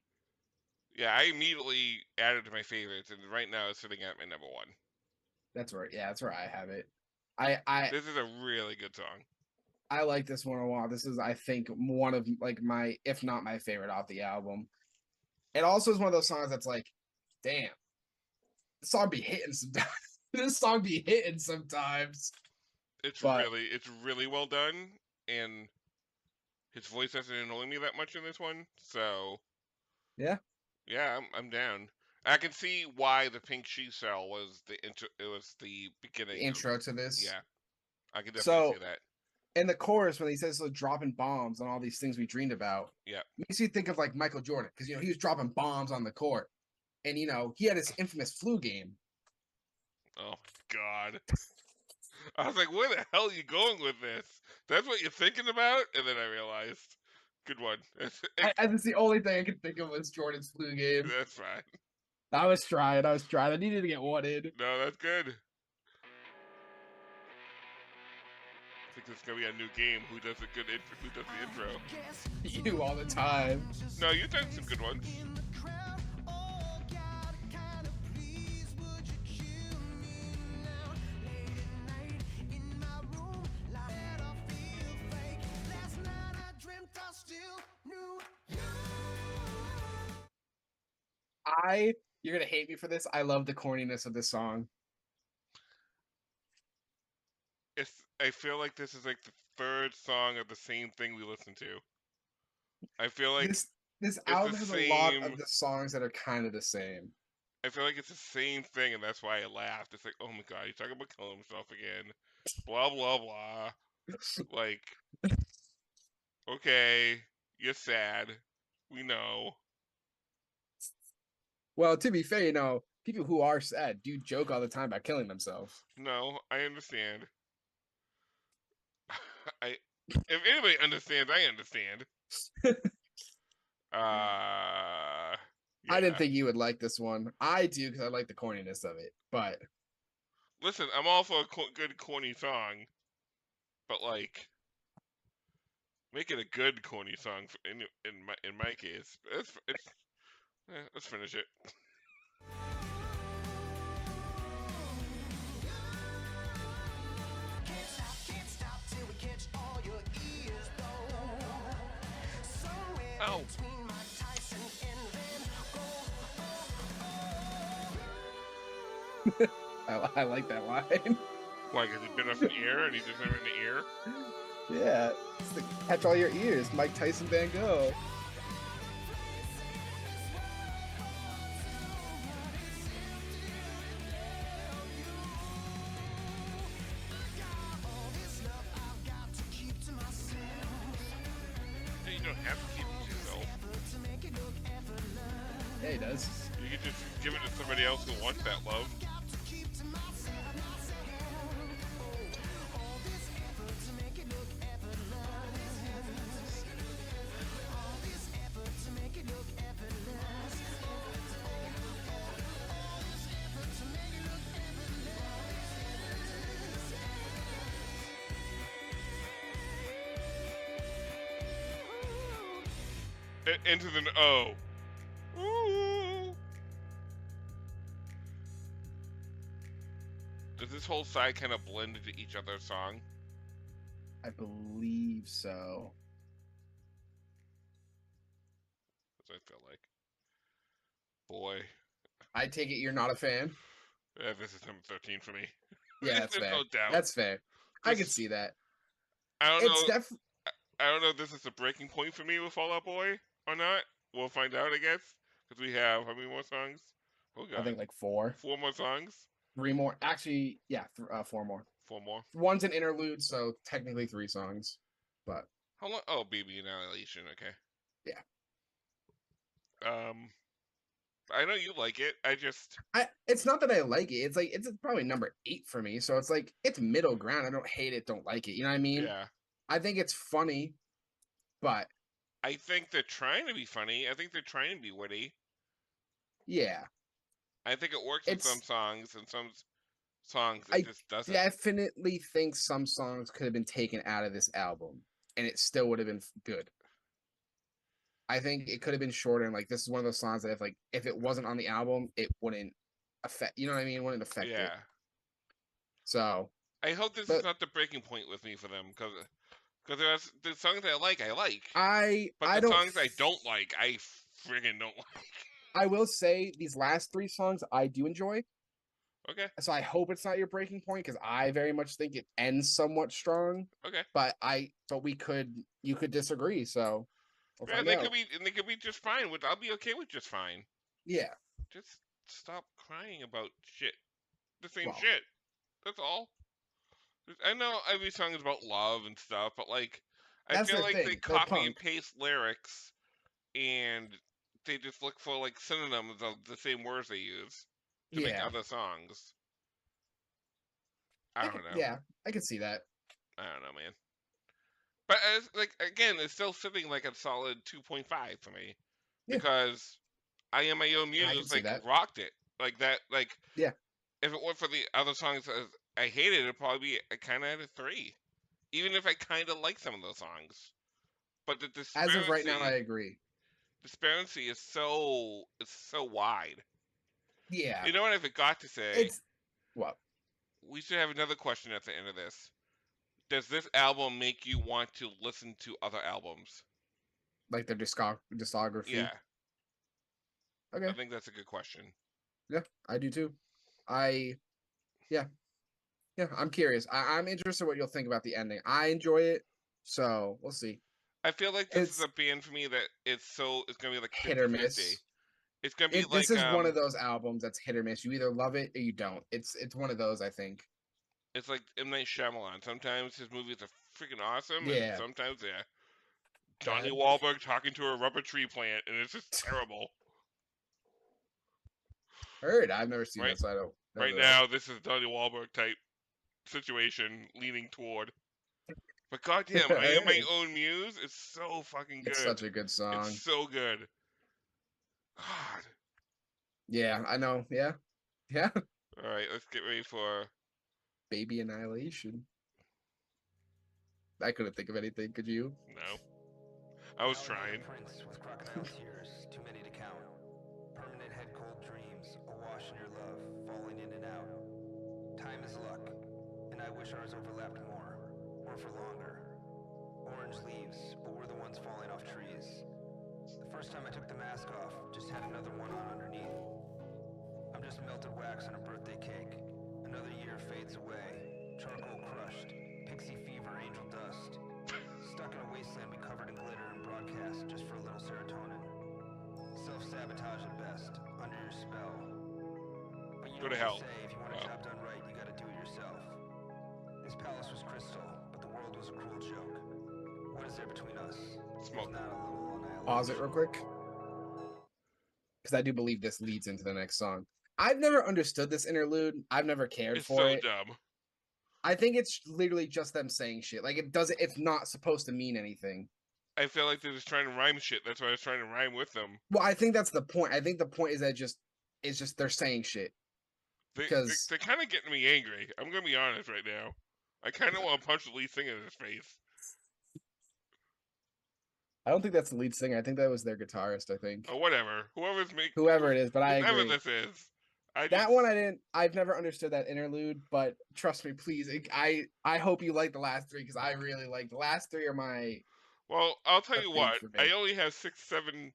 Yeah, I immediately added to my favorites, and right now it's sitting at my number one. That's right. Yeah, that's where I have it. I This is a really good song. I like this one a lot. This is, I think, one of like my, if not my favorite off the album. It also is one of those songs that's like, damn, this song be hitting sometimes. This song be hitting sometimes. But It's really well done, and his voice doesn't annoy me that much in this one. So yeah, I'm down. I can see why the Pink She Cell was it was the the beginning of. intro to this. Yeah, I can definitely So see that. in the chorus, when he says like, dropping bombs on all these things we dreamed about, Yeah. makes you think of like Michael Jordan because he was dropping bombs on the court, and he had his infamous flu game. Oh my god. I was like, where the hell are you going with this? That's what you're thinking about? And then I realized, good one. That's the only thing I could think of was Jordan's flu game. That's fine. I was trying. I needed to get one in. No, that's good. I think this is gonna be a new game. Who does a good intro? Who does the intro? You all the time. No, you've done some good ones. You're gonna hate me for this. I love the corniness of this song. I feel like this is like the third song of the same thing we listened to. I feel like this it's the album has a lot same. of the songs that are kind of the same. I feel like it's the same thing, and that's why I laughed. It's like, oh my god, he's talking about killing himself again. Blah blah blah. Like, okay, You're sad. We know. Well, to be fair, people who are sad do joke all the time about killing themselves. No, I understand. If anybody understands, I understand. I didn't Yeah. think you would like this one. I do because I like the corniness of it. But Listen, I'm all for a good corny song, but like, make it a good corny song in my case. Let's finish it. Can't stop till we catch all your ears, though. Somewhere Ow. between Mike Tyson and Van I like that line. Why? Because he bit off an ear and he doesn't have an ear? Yeah. It's the catch all your ears, Mike Tyson Van Gogh. You don't have to keep it to yourself. Yeah, he does. You can just give it to somebody else who wants that love. Into the O. Ooh. Does this whole side kind of blend into each other's song? I believe so. That's what I feel like. Boy. I take it you're not a fan? Yeah, this is number 13 for me. Yeah, that's There's fair. no doubt. That's fair. I can This- see that. I don't It's know. definitely. I don't know if this is the breaking point for me with Fall Out Boy or not. We'll find out, I guess. Because we have how many more songs? Oh god, I think like 4. 4 more songs. 3 more. Actually, yeah, 4 more. 4 more. One's an interlude, so technically 3 songs. But How long? Oh, Baby Annihilation. Okay. yeah, I know you like it. it's not that I like it. It's like it's probably number 8 for me. So it's like it's middle ground. I don't hate it, don't like it. You know what I mean? Yeah. I think it's funny, but I think they're trying to be funny. I think they're trying to be witty. yeah, I think it works in some it's songs, and some songs it I just doesn't. definitely think some songs could have been taken out of this album, and it still would have been good. I think it could have been shorter, and like this is one of those songs that if it wasn't on the album, it wouldn't affect. You know what I mean? It wouldn't affect it. Yeah. So, I hope this is but not the breaking point with me for them, because there's the songs I like, but I the don't. songs I don't like, I friggin' don't like. I will say these last 3 songs I do enjoy. Okay. So I hope it's not your breaking point because I very much think it ends somewhat strong. Okay. But you could disagree. So we'll Yeah, find they out. they could be just fine. I'll be okay with just fine. Yeah. Just stop crying about shit. The same Well. shit. That's all. I know every song is about love and stuff, but like, I That's feel their like thing. they They're copy and punk. paste lyrics, and they just look for like synonyms of the same words they use to make Yeah. other songs. I don't know. Yeah, I can see that. I don't know, man. But as, like again, it's still sitting like a solid 2.5 for me Yeah. because I Am My Own I can Muse see like that. rocked it like that. Like Yeah. if it weren't for the other songs I hated, it'd probably be kind of at a 3. Even if I kind of like some of those songs. But the As of right now, I disparity agree. is so wide. Yeah. You know what I forgot to say? It's what? We should have another question at the end of this. Does this album make you want to listen to other albums? Like their discography. Yeah. Okay. I think that's a good question. Yeah, I do too. Yeah, I'm curious. I'm interested what you'll think about the ending. I enjoy it, so we'll see. I feel like this is It's a band for me that it's gonna be like hit or 50-50. miss. It's gonna be This like is one of those albums that's hit or miss. You either love it or you don't. It's one of those, I think. it's like M. Night Shyamalan. Sometimes his movies are freaking awesome, and Yeah. sometimes Donnie bad. Wahlberg talking to a rubber tree plant, and it's just terrible. Heard. I've never seen Right, that, so I don't know right that. now, this is Donnie Wahlberg type situation leaning toward. But goddamn, I Am My Alright. Own Muse. It's so fucking good. It's such a good song. It's so good. God. Yeah, I know. Yeah. Yeah. All right, let's get ready for Baby Annihilation. I couldn't think of anything. Could you? no. I was trying. Prince with crocodile tears, too many to count. Permanent head cold dreams, awash in your love, falling in and out. Time is luck, and I wish ours overlapped more, or for longer. Orange leaves, but we're the ones falling off trees. The first time I took the mask off, just had another one on underneath. I'm just melted wax on a birthday cake. Another year fades away, charcoal crushed, pixie fever, angel dust. Stuck in a wasteland we covered in glitter and broadcast just for a little serotonin. Self-sabotage at best, under your spell. But you Go to know hell. what they say, if you want a Wow. job done right, you gotta do it yourself. This palace was crystal, but the world was a cruel joke. What is there between us? Smoke. If not a little annihilation. Pause it real quick. Because I do believe this leads into the next song. I've never understood this interlude. I've never cared It's for so it. dumb. I think it's literally just them saying shit. Like it's not supposed to mean anything. I feel like they're just trying to rhyme shit. That's why I was trying to rhyme with them. Well, I think that's the point. I think the point is that it's just they're saying shit. They're Because kind of getting me angry. I'm gonna be honest right now. I kind of want to punch the lead singer in his face. I don't think that's the lead singer. I think that was their guitarist, I think. Or whatever. Whoever it is, but I whoever agree. this is. That one I've never understood that interlude, but trust me, please. I hope you like the last three because I really like the last three are my. Well, I'll tell a you thing what. for me. I only have 6, 7.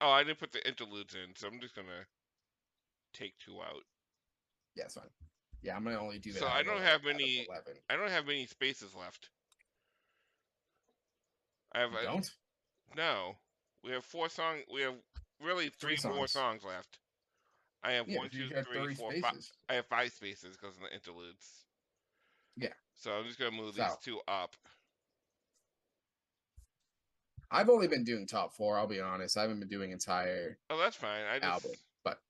Oh, I didn't put the interludes in, so I'm just gonna take 2 out. Yeah, it's fine. Yeah, I'm gonna only do that. So I don't have many. 11. I don't have many spaces left. I have You don't? no. We have 4 songs. We have really 3 more songs left. I have Yeah, 1, if you 2, got 3, 30 4, 5. spaces. I have 5 spaces because of the interludes. Yeah. So I'm just gonna move So. these 2 up. I've only been doing top 4. I'll be honest. I haven't been doing entire Oh, that's fine. album, but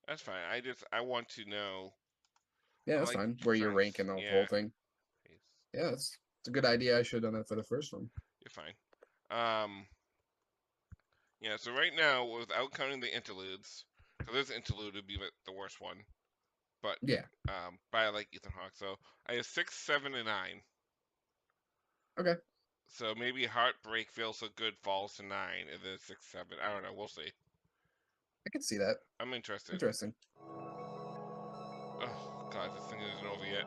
that's fine. I want to know. yeah, that's like fine. Where you're trends. ranking the Yeah. whole thing. Yeah, it's a good idea. I should have done that for the first one. You're fine. Yeah. So right now, without counting the interludes, so this interlude would be the worst one. But Yeah. but I like Ethan Hawke. So I have 6, 7, and 9. Okay. So maybe Heartbreak Feels So Good falls to 9, and then 6, 7. I don't know. We'll see. I can see that. I'm interested. Interesting. Oh God, this thing isn't over yet.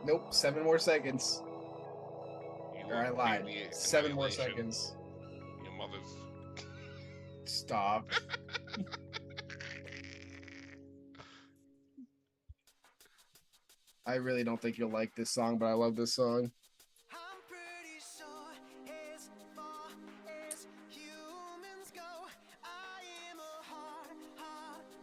Nope. 7 more seconds. You Or I love lied. Baby 7 more Annihilation. seconds. Your mother's. Stop. I really don't think you'll like this song, but I love this song. I'm pretty sure as far as humans go, I am a hard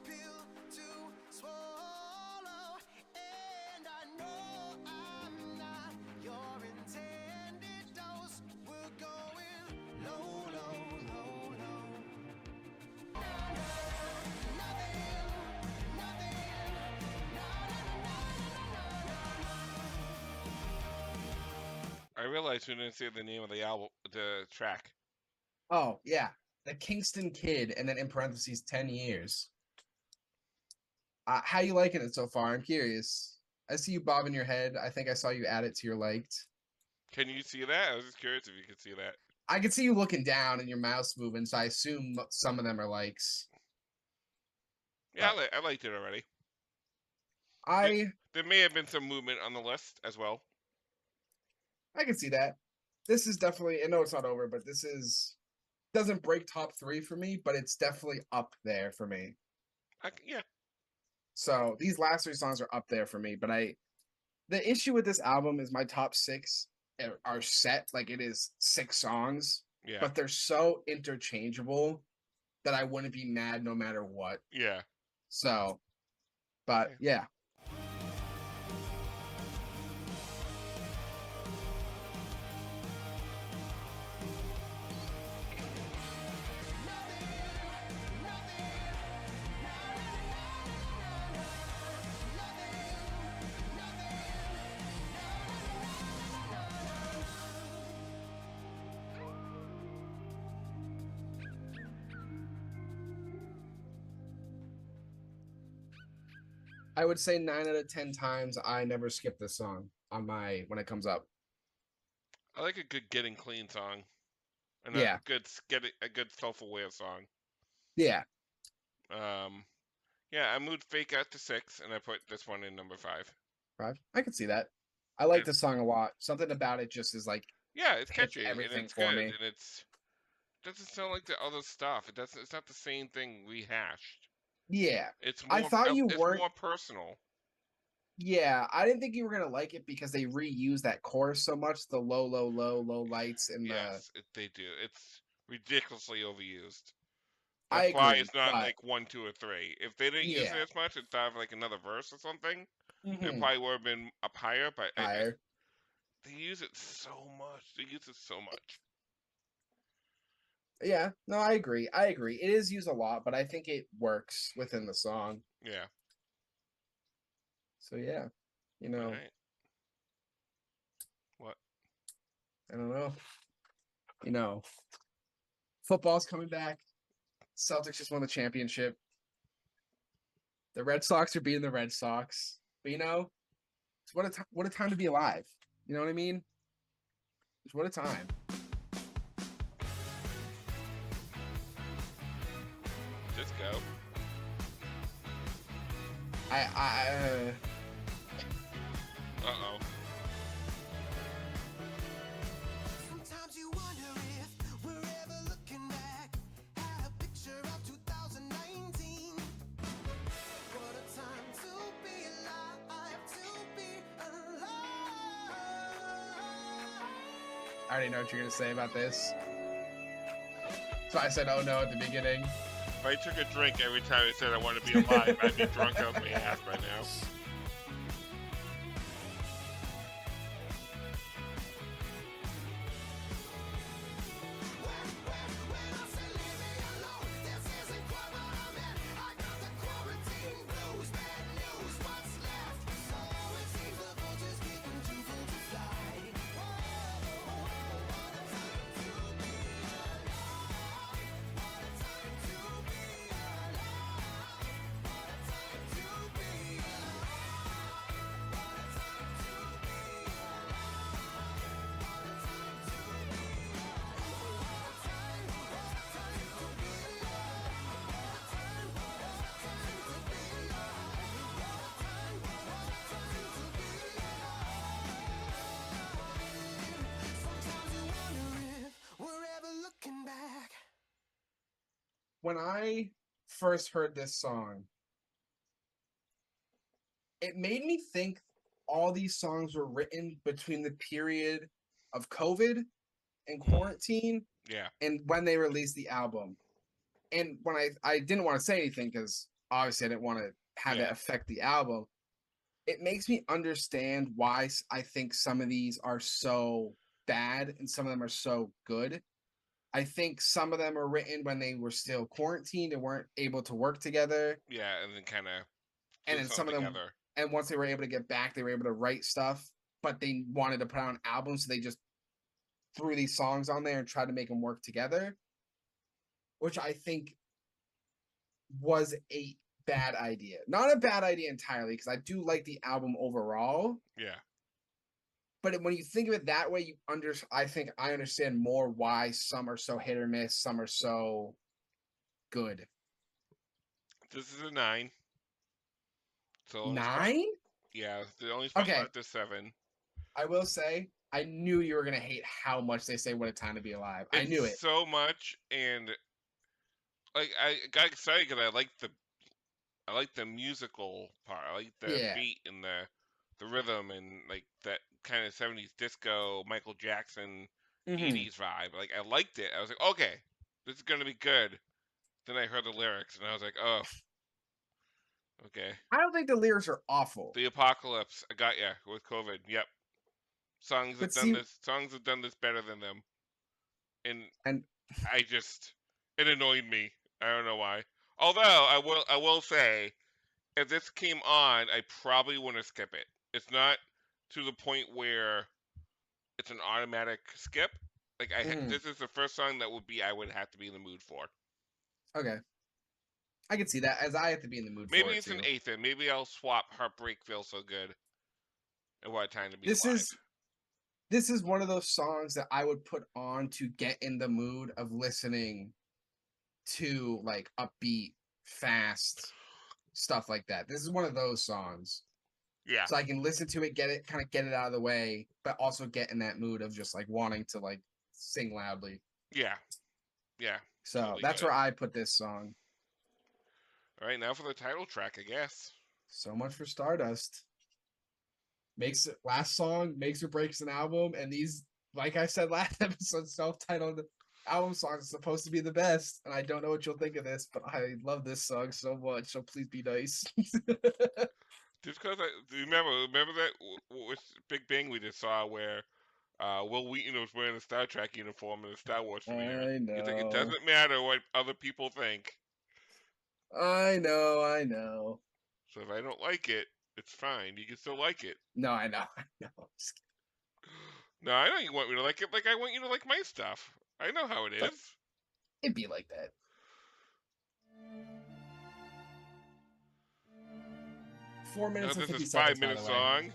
pill to swallow. And I know I'm not your intended dose. We're going low, low, low, low. I realized we didn't say the name of the album, the track. Oh, yeah. The Kingston Kid, and then in parentheses, 10 years. How you liking it so far? I'm curious. I see you bobbing your head. I think I saw you add it to your liked. Can you see that? I was just curious if you could see that. I can see you looking down and your mouse moving, so I assume some of them are likes. Yeah, I liked it already. There may have been some movement on the list as well. I can see that. This is definitely, I know it's not over, but doesn't break top 3 for me, but it's definitely up there for me. Yeah. So these last 3 songs are up there for me, but the issue with this album is my top 6 are set, like it is 6 songs, Yeah. but they're so interchangeable that I wouldn't be mad no matter what. Yeah. So, but yeah. I would say 9 out of 10 times I never skip this song on when it comes up. I like a good getting clean song, and Yeah. a good self-aware song. Yeah. Yeah, I moved Fake Out to 6, and I put this one in number 5. 5. I can see that. I like And this song a lot. Something about it just is like yeah, it's hits catchy and everything it's for good, me. and it doesn't sound like the other stuff. It doesn't. It's not the same thing rehashed. Yeah. It's I more. thought you It's weren't. more personal. Yeah, I didn't think you were gonna like it because they reuse that chorus so much. The low, low, low, low lights and the. Yes, they do. It's ridiculously overused. I That's why agree, it's not but like 1, 2, or 3. If they didn't use it yeah. as much, it'd have like another verse or something. It Hmm. probably would have been up higher. But Higher. they use it so much. They use it so much. Yeah, no, I agree. I agree. It is used a lot, but I think it works within the song. Yeah. So yeah, you All know, right. What? I don't know. You know, football's coming back. Celtics just won the championship. The Red Sox are beating the Red Sox. But what a time to be alive. You know what I mean? Just what a time. Just go. I Uh-oh. Sometimes you wonder if we're ever looking back at a picture of 2019. What a time to be alive, to be alive. I already know what you're gonna say about this. So I said, "Oh no" at the beginning. If I took a drink every time I said I want to be alive, I'd be drunk out my ass by now. When I first heard this song, it made me think all these songs were written between the period of COVID and quarantine Yeah. and when they released the album. And when I didn't want to say anything because obviously I didn't want to have it affect the album. It makes me understand why I think some of these are so bad and some of them are so good. I think some of them are written when they were still quarantined and weren't able to work together. Yeah, and then kind of And glue then some something of them, together. and once they were able to get back, they were able to write stuff, but they wanted to put out an album, so they just threw these songs on there and tried to make them work together, which I think was a bad idea. Not a bad idea entirely, because I do like the album overall. Yeah. But when you think of it that way, I think I understand more why some are so hit or miss, some are so good. This is a 9. So only 9? yeah, the only spot Okay. left is 7. I will say, I knew you were gonna hate how much they say "What a Time to Be Alive." I It's knew it. so much, and like I got excited because I like the musical part. I like the Yeah. beat and the rhythm and like that kind of 70s disco, Michael Jackson, Mm-hmm. 80s vibe. Like I liked it. I was like, okay, this is gonna be good. Then I heard the lyrics and I was like, oh, okay. I don't think the lyrics are awful, The apocalypse. I got ya with COVID. Yep. Songs but have done see, this. Songs have done this better than them. And and it annoyed me. I don't know why. Although I will say, if this came on, I probably wouldn't skip it. It's not to the point where it's an automatic skip. Like mm-hmm. this is the first song that I would have to be in the mood for. Okay. I can see that, as I have to be in the mood Maybe for it it's an too. eighth in. Maybe I'll swap Heartbreak Feels So Good and What a Time to Be This Alive. is one of those songs that I would put on to get in the mood of listening to like upbeat, fast stuff like that. This is one of those songs. Yeah. So I can listen to it, get it out of the way, but also get in that mood of just like wanting to like sing loudly. Yeah. Yeah. So Totally that's get where it. I put this song. All right, now for the title track, I guess. So much for Stardust. Last song makes or breaks an album, and these, like I said last episode, self-titled album songs are supposed to be the best. And I don't know what you'll think of this, but I love this song so much. So please be nice. Just because remember that with Big Bang we just saw where Will Wheaton was wearing a Star Trek uniform in the Star Wars premiere. I He's like, it know. doesn't matter what other people think. I know. So if I don't like it, it's fine. You can still like it. No, I know. No, I know you want me to like it. Like I want you to like my stuff. I know how it is. It'd be like that. Four minutes and This 50 is seconds, 5 minute by the way.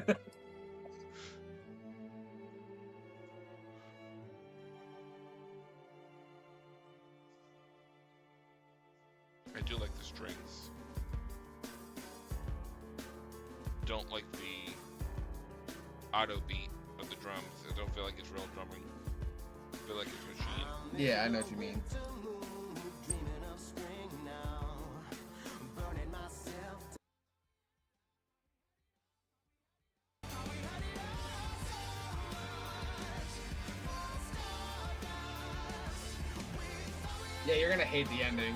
song. I do like the strings. Don't like the auto beat of the drums. I don't feel like it's real drumming. I feel like it's machine. Yeah, I know what you mean. Yeah, you're gonna hate the ending.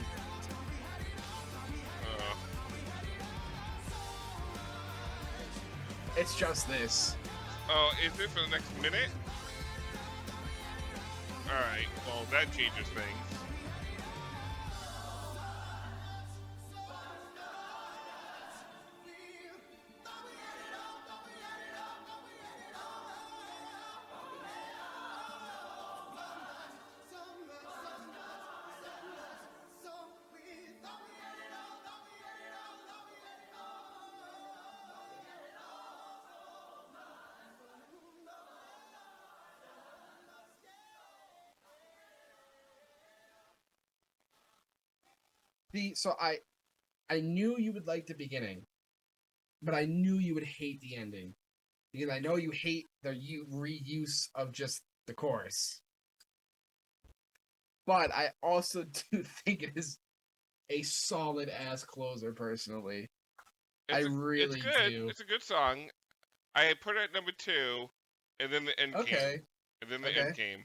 It's just this. Oh, is this for the next minute? Alright, well, that changes things. So I knew you would like the beginning, but I knew you would hate the ending. Because I know you hate the reuse of just the chorus. But I also do think it is a solid ass closer, personally. I really it's good. do. It's a good song. I put it at number 2, and then the end came. Okay. And then the end came.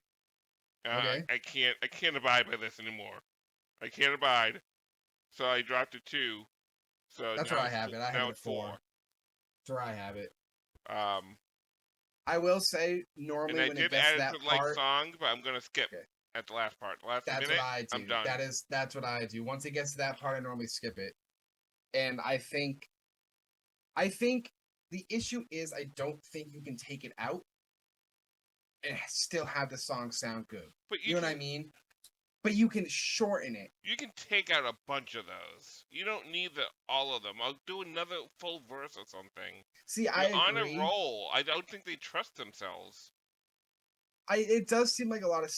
Okay. I can't abide by this anymore. I can't abide. So I dropped it 2. So That's now where I have it. I have it now at 4. That's where I have it. I will say, normally and when I it did gets add to it that to like part, song, but I'm gonna skip at the last part. The last that's minute, what I do. I'm done. That's what I do. Once it gets to that part, I normally skip it. And I think the issue is I don't think you can take it out and still have the song sound good. But you know what I mean? But you can shorten it. You can take out a bunch of those. You don't need all of them. I'll do another full verse or something. See, I agree. On a roll. I don't think they trust themselves. It does seem like a lot of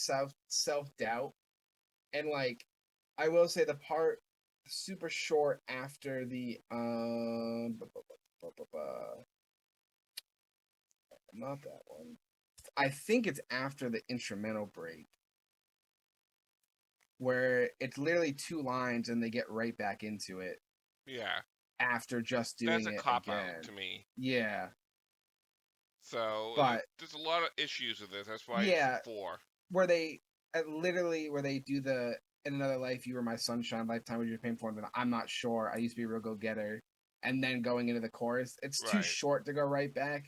self-doubt. And like, I will say the part super short after the not that one. I think it's after the instrumental break, where it's literally 2 lines and they get right back into it. Yeah. After just doing it again. That's a cop-out to me. Yeah. So, but there's a lot of issues with this. That's why it's 4. Where they do the "In Another Life, You Were My Sunshine, Lifetime Was Your Pain For," and then "I'm Not Sure, I Used to Be a Real Go-Getter," and then going into the chorus. It's too short to go right back.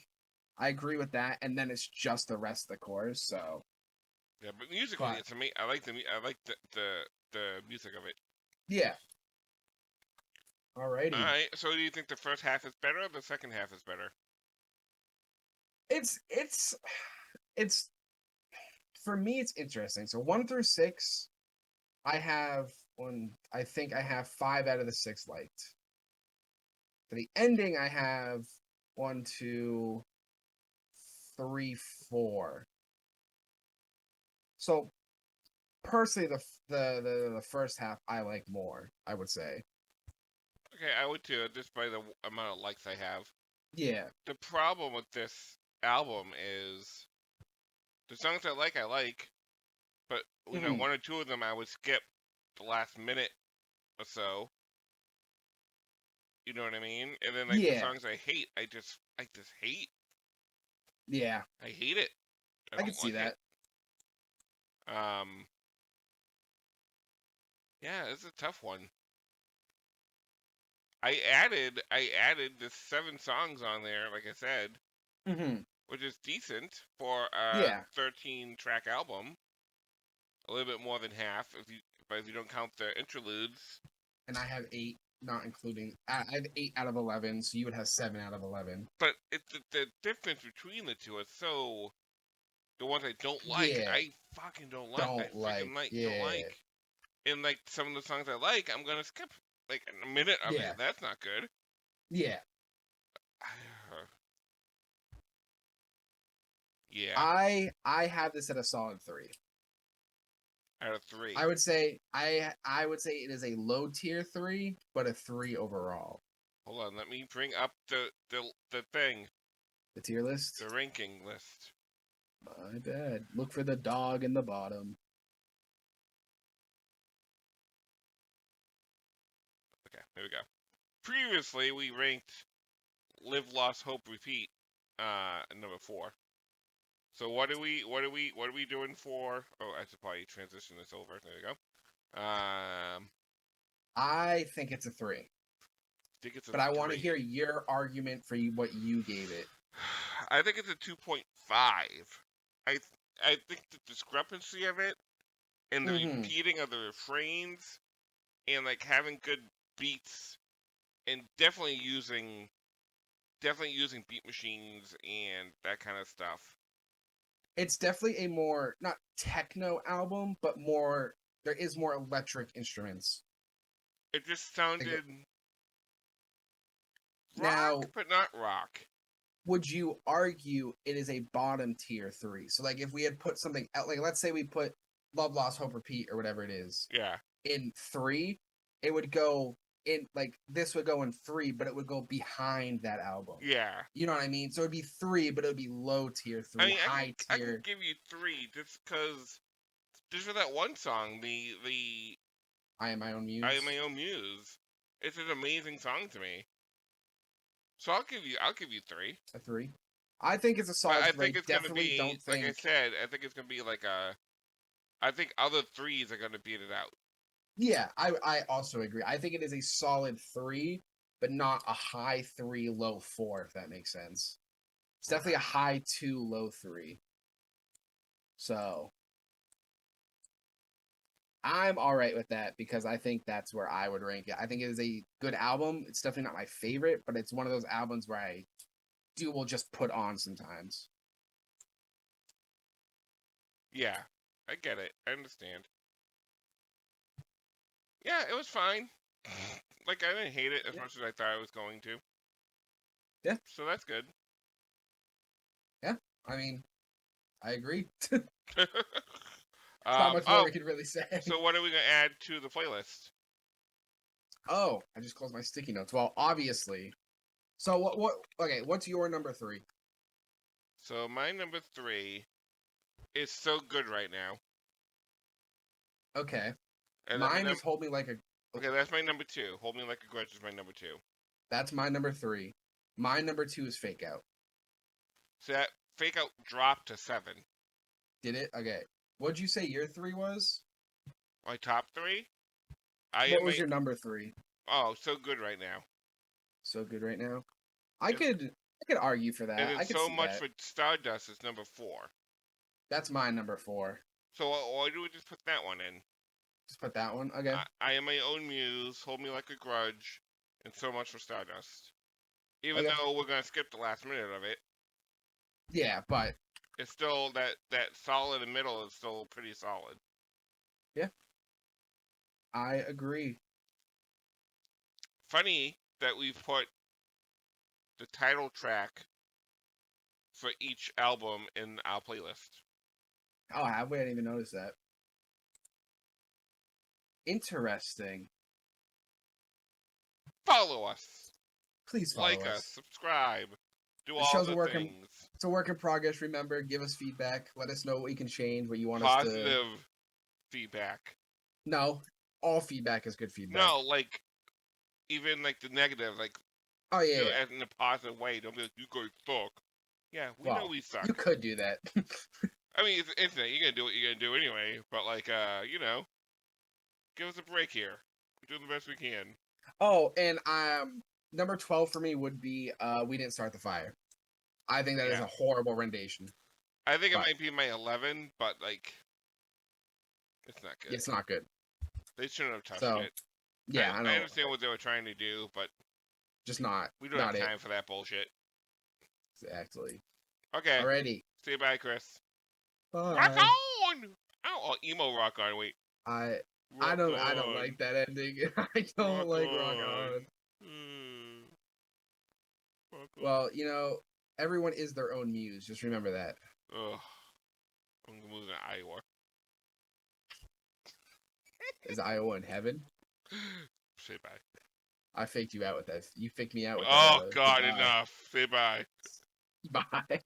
I agree with that, and then it's just the rest of the chorus. So yeah, but musically, it's amazing. I like the music of it. Yeah. Alrighty. All right. So, do you think the first half is better, or the second half is better? It's for me. It's interesting. So 1 through 6, I have I think I have 5 out of the 6 liked. For the ending, I have 1, 2, 3, 4. So personally, the first half I like more, I would say. Okay, I would too, just by the amount of likes I have. Yeah. The problem with this album is the songs I like, but you know, 1 or 2 of them I would skip the last minute or so. You know what I mean? And then like the Yeah. songs I hate, I just hate. Yeah. I hate it. I I can don't see like that. it. Yeah, it's a tough one. I added the 7 songs on there, like I said, which is decent for a 13-track album. A little bit more than half, if you don't count the interludes. And I have 8, not including. I have 8 out of 11, so you would have 7 out of 11. But it's the difference between the two is so. The ones I don't like, Yeah. I fucking don't like. I freaking don't like. And like some of the songs I like, I'm gonna skip like in a minute. I'm like, that's not good. Yeah. Yeah. I have this at a solid 3. Out of 3. I would say it is a low tier 3, but a 3 overall. Hold on, let me bring up the thing. The tier list? The ranking list. My bad. Look for the dog in the bottom. Okay, here we go. Previously, we ranked Live, Lost, Hope, Repeat, number 4. So what are we doing for? Oh, I should probably transition this over. There you go. I think it's a 3. Think it's a but I want to hear your argument for what you gave it. I think it's a 2.5. I think the discrepancy of it and the repeating of the refrains and like having good beats and definitely using beat machines and that kind of stuff. It's definitely a more not techno album, but there is more electric instruments. It just sounded now, rock, but not rock. Would you argue it is a bottom tier 3? So like if we had put something out, like let's say we put Love, Lost, Hope, Repeat or whatever it is. Yeah. In 3, it would go in like this would go in 3, but it would go behind that album. Yeah. You know what I mean? So it'd be 3, but it would be low tier 3, I mean, high I tier. can give you 3 just for that one song, the I Am My Own Muse. I Am My Own Muse. It's an amazing song to me. So I'll give you 3. A 3. I think it's a solid 3. I think it's definitely gonna be, don't think. like I said, I think it's gonna be like I think other 3s are gonna beat it out. Yeah, I also agree. I think it is a solid 3, but not a high 3, low 4, if that makes sense. It's definitely a high 2, low 3. So I'm all right with that because I think that's where I would rank it. I think it is a good album. It's definitely not my favorite, but it's one of those albums where I will just put on sometimes. Yeah, I get it. I understand. Yeah, it was fine. Like, I didn't hate it as much as I thought I was going to. Yeah. So that's good. Yeah, I mean, I agree. Not much more we could really say. So what are we going to add to the playlist? Oh, I just closed my sticky notes. Well, obviously. So okay, what's your number 3? So my number 3 is So Good right now. Okay. And mine is Hold Me Like a... Okay, that's my number 2. Hold Me Like a Grudge is my number 2. That's my number 3. My number 2 is Fake Out. So that Fake Out dropped to 7. Did it? Okay. What'd you say your 3 was? My top 3? What was your number 3? Oh, So Good right now. So Good right now? I could argue for that. And I could So see Much that. for Stardust is number 4. That's my number 4. So why do we just put that one in? Just put that one? Okay. I Am My Own Muse, Hold Me Like a Grudge, and So Much for Stardust. Even though we're going to skip the last minute of it. Yeah, but... It's still, that solid in the middle is still pretty solid. Yeah. I agree. Funny that we put the title track for each album in our playlist. Oh, have we? I didn't even notice that. Interesting. Follow us. Please follow Like us. Subscribe. Do The all show's the a work things. It's a work in progress. Remember, give us feedback. Let us know what we can change, what you want us to. Positive feedback. No, all feedback is good feedback. No, like, even, like, the negative, like, Oh, yeah. do it in a positive way. Don't be like, you guys suck. Yeah, we know we suck. You could do that. I mean, it's the internet. You're gonna do what you're gonna do anyway. But, like, you know, give us a break here. We're doing the best we can. Oh, and number 12 for me would be We Didn't Start the Fire. I think that is a horrible rendition. I think it might be my 11, but, like, it's not good. It's not good. They shouldn't have touched it. Yeah, I know. I understand what they were trying to do, but just not. We don't have time for that bullshit. Exactly. Okay. Alrighty. Say bye, Chris. Bye. Rock on! Oh, emo rock on. Wait. I don't like that ending. I don't like rock on. Well, you know, everyone is their own muse. Just remember that. Ugh. I'm gonna move to Iowa. Is Iowa in heaven? Say bye. I faked you out with that. You faked me out with that. Oh, that. God, enough. Say bye. Bye.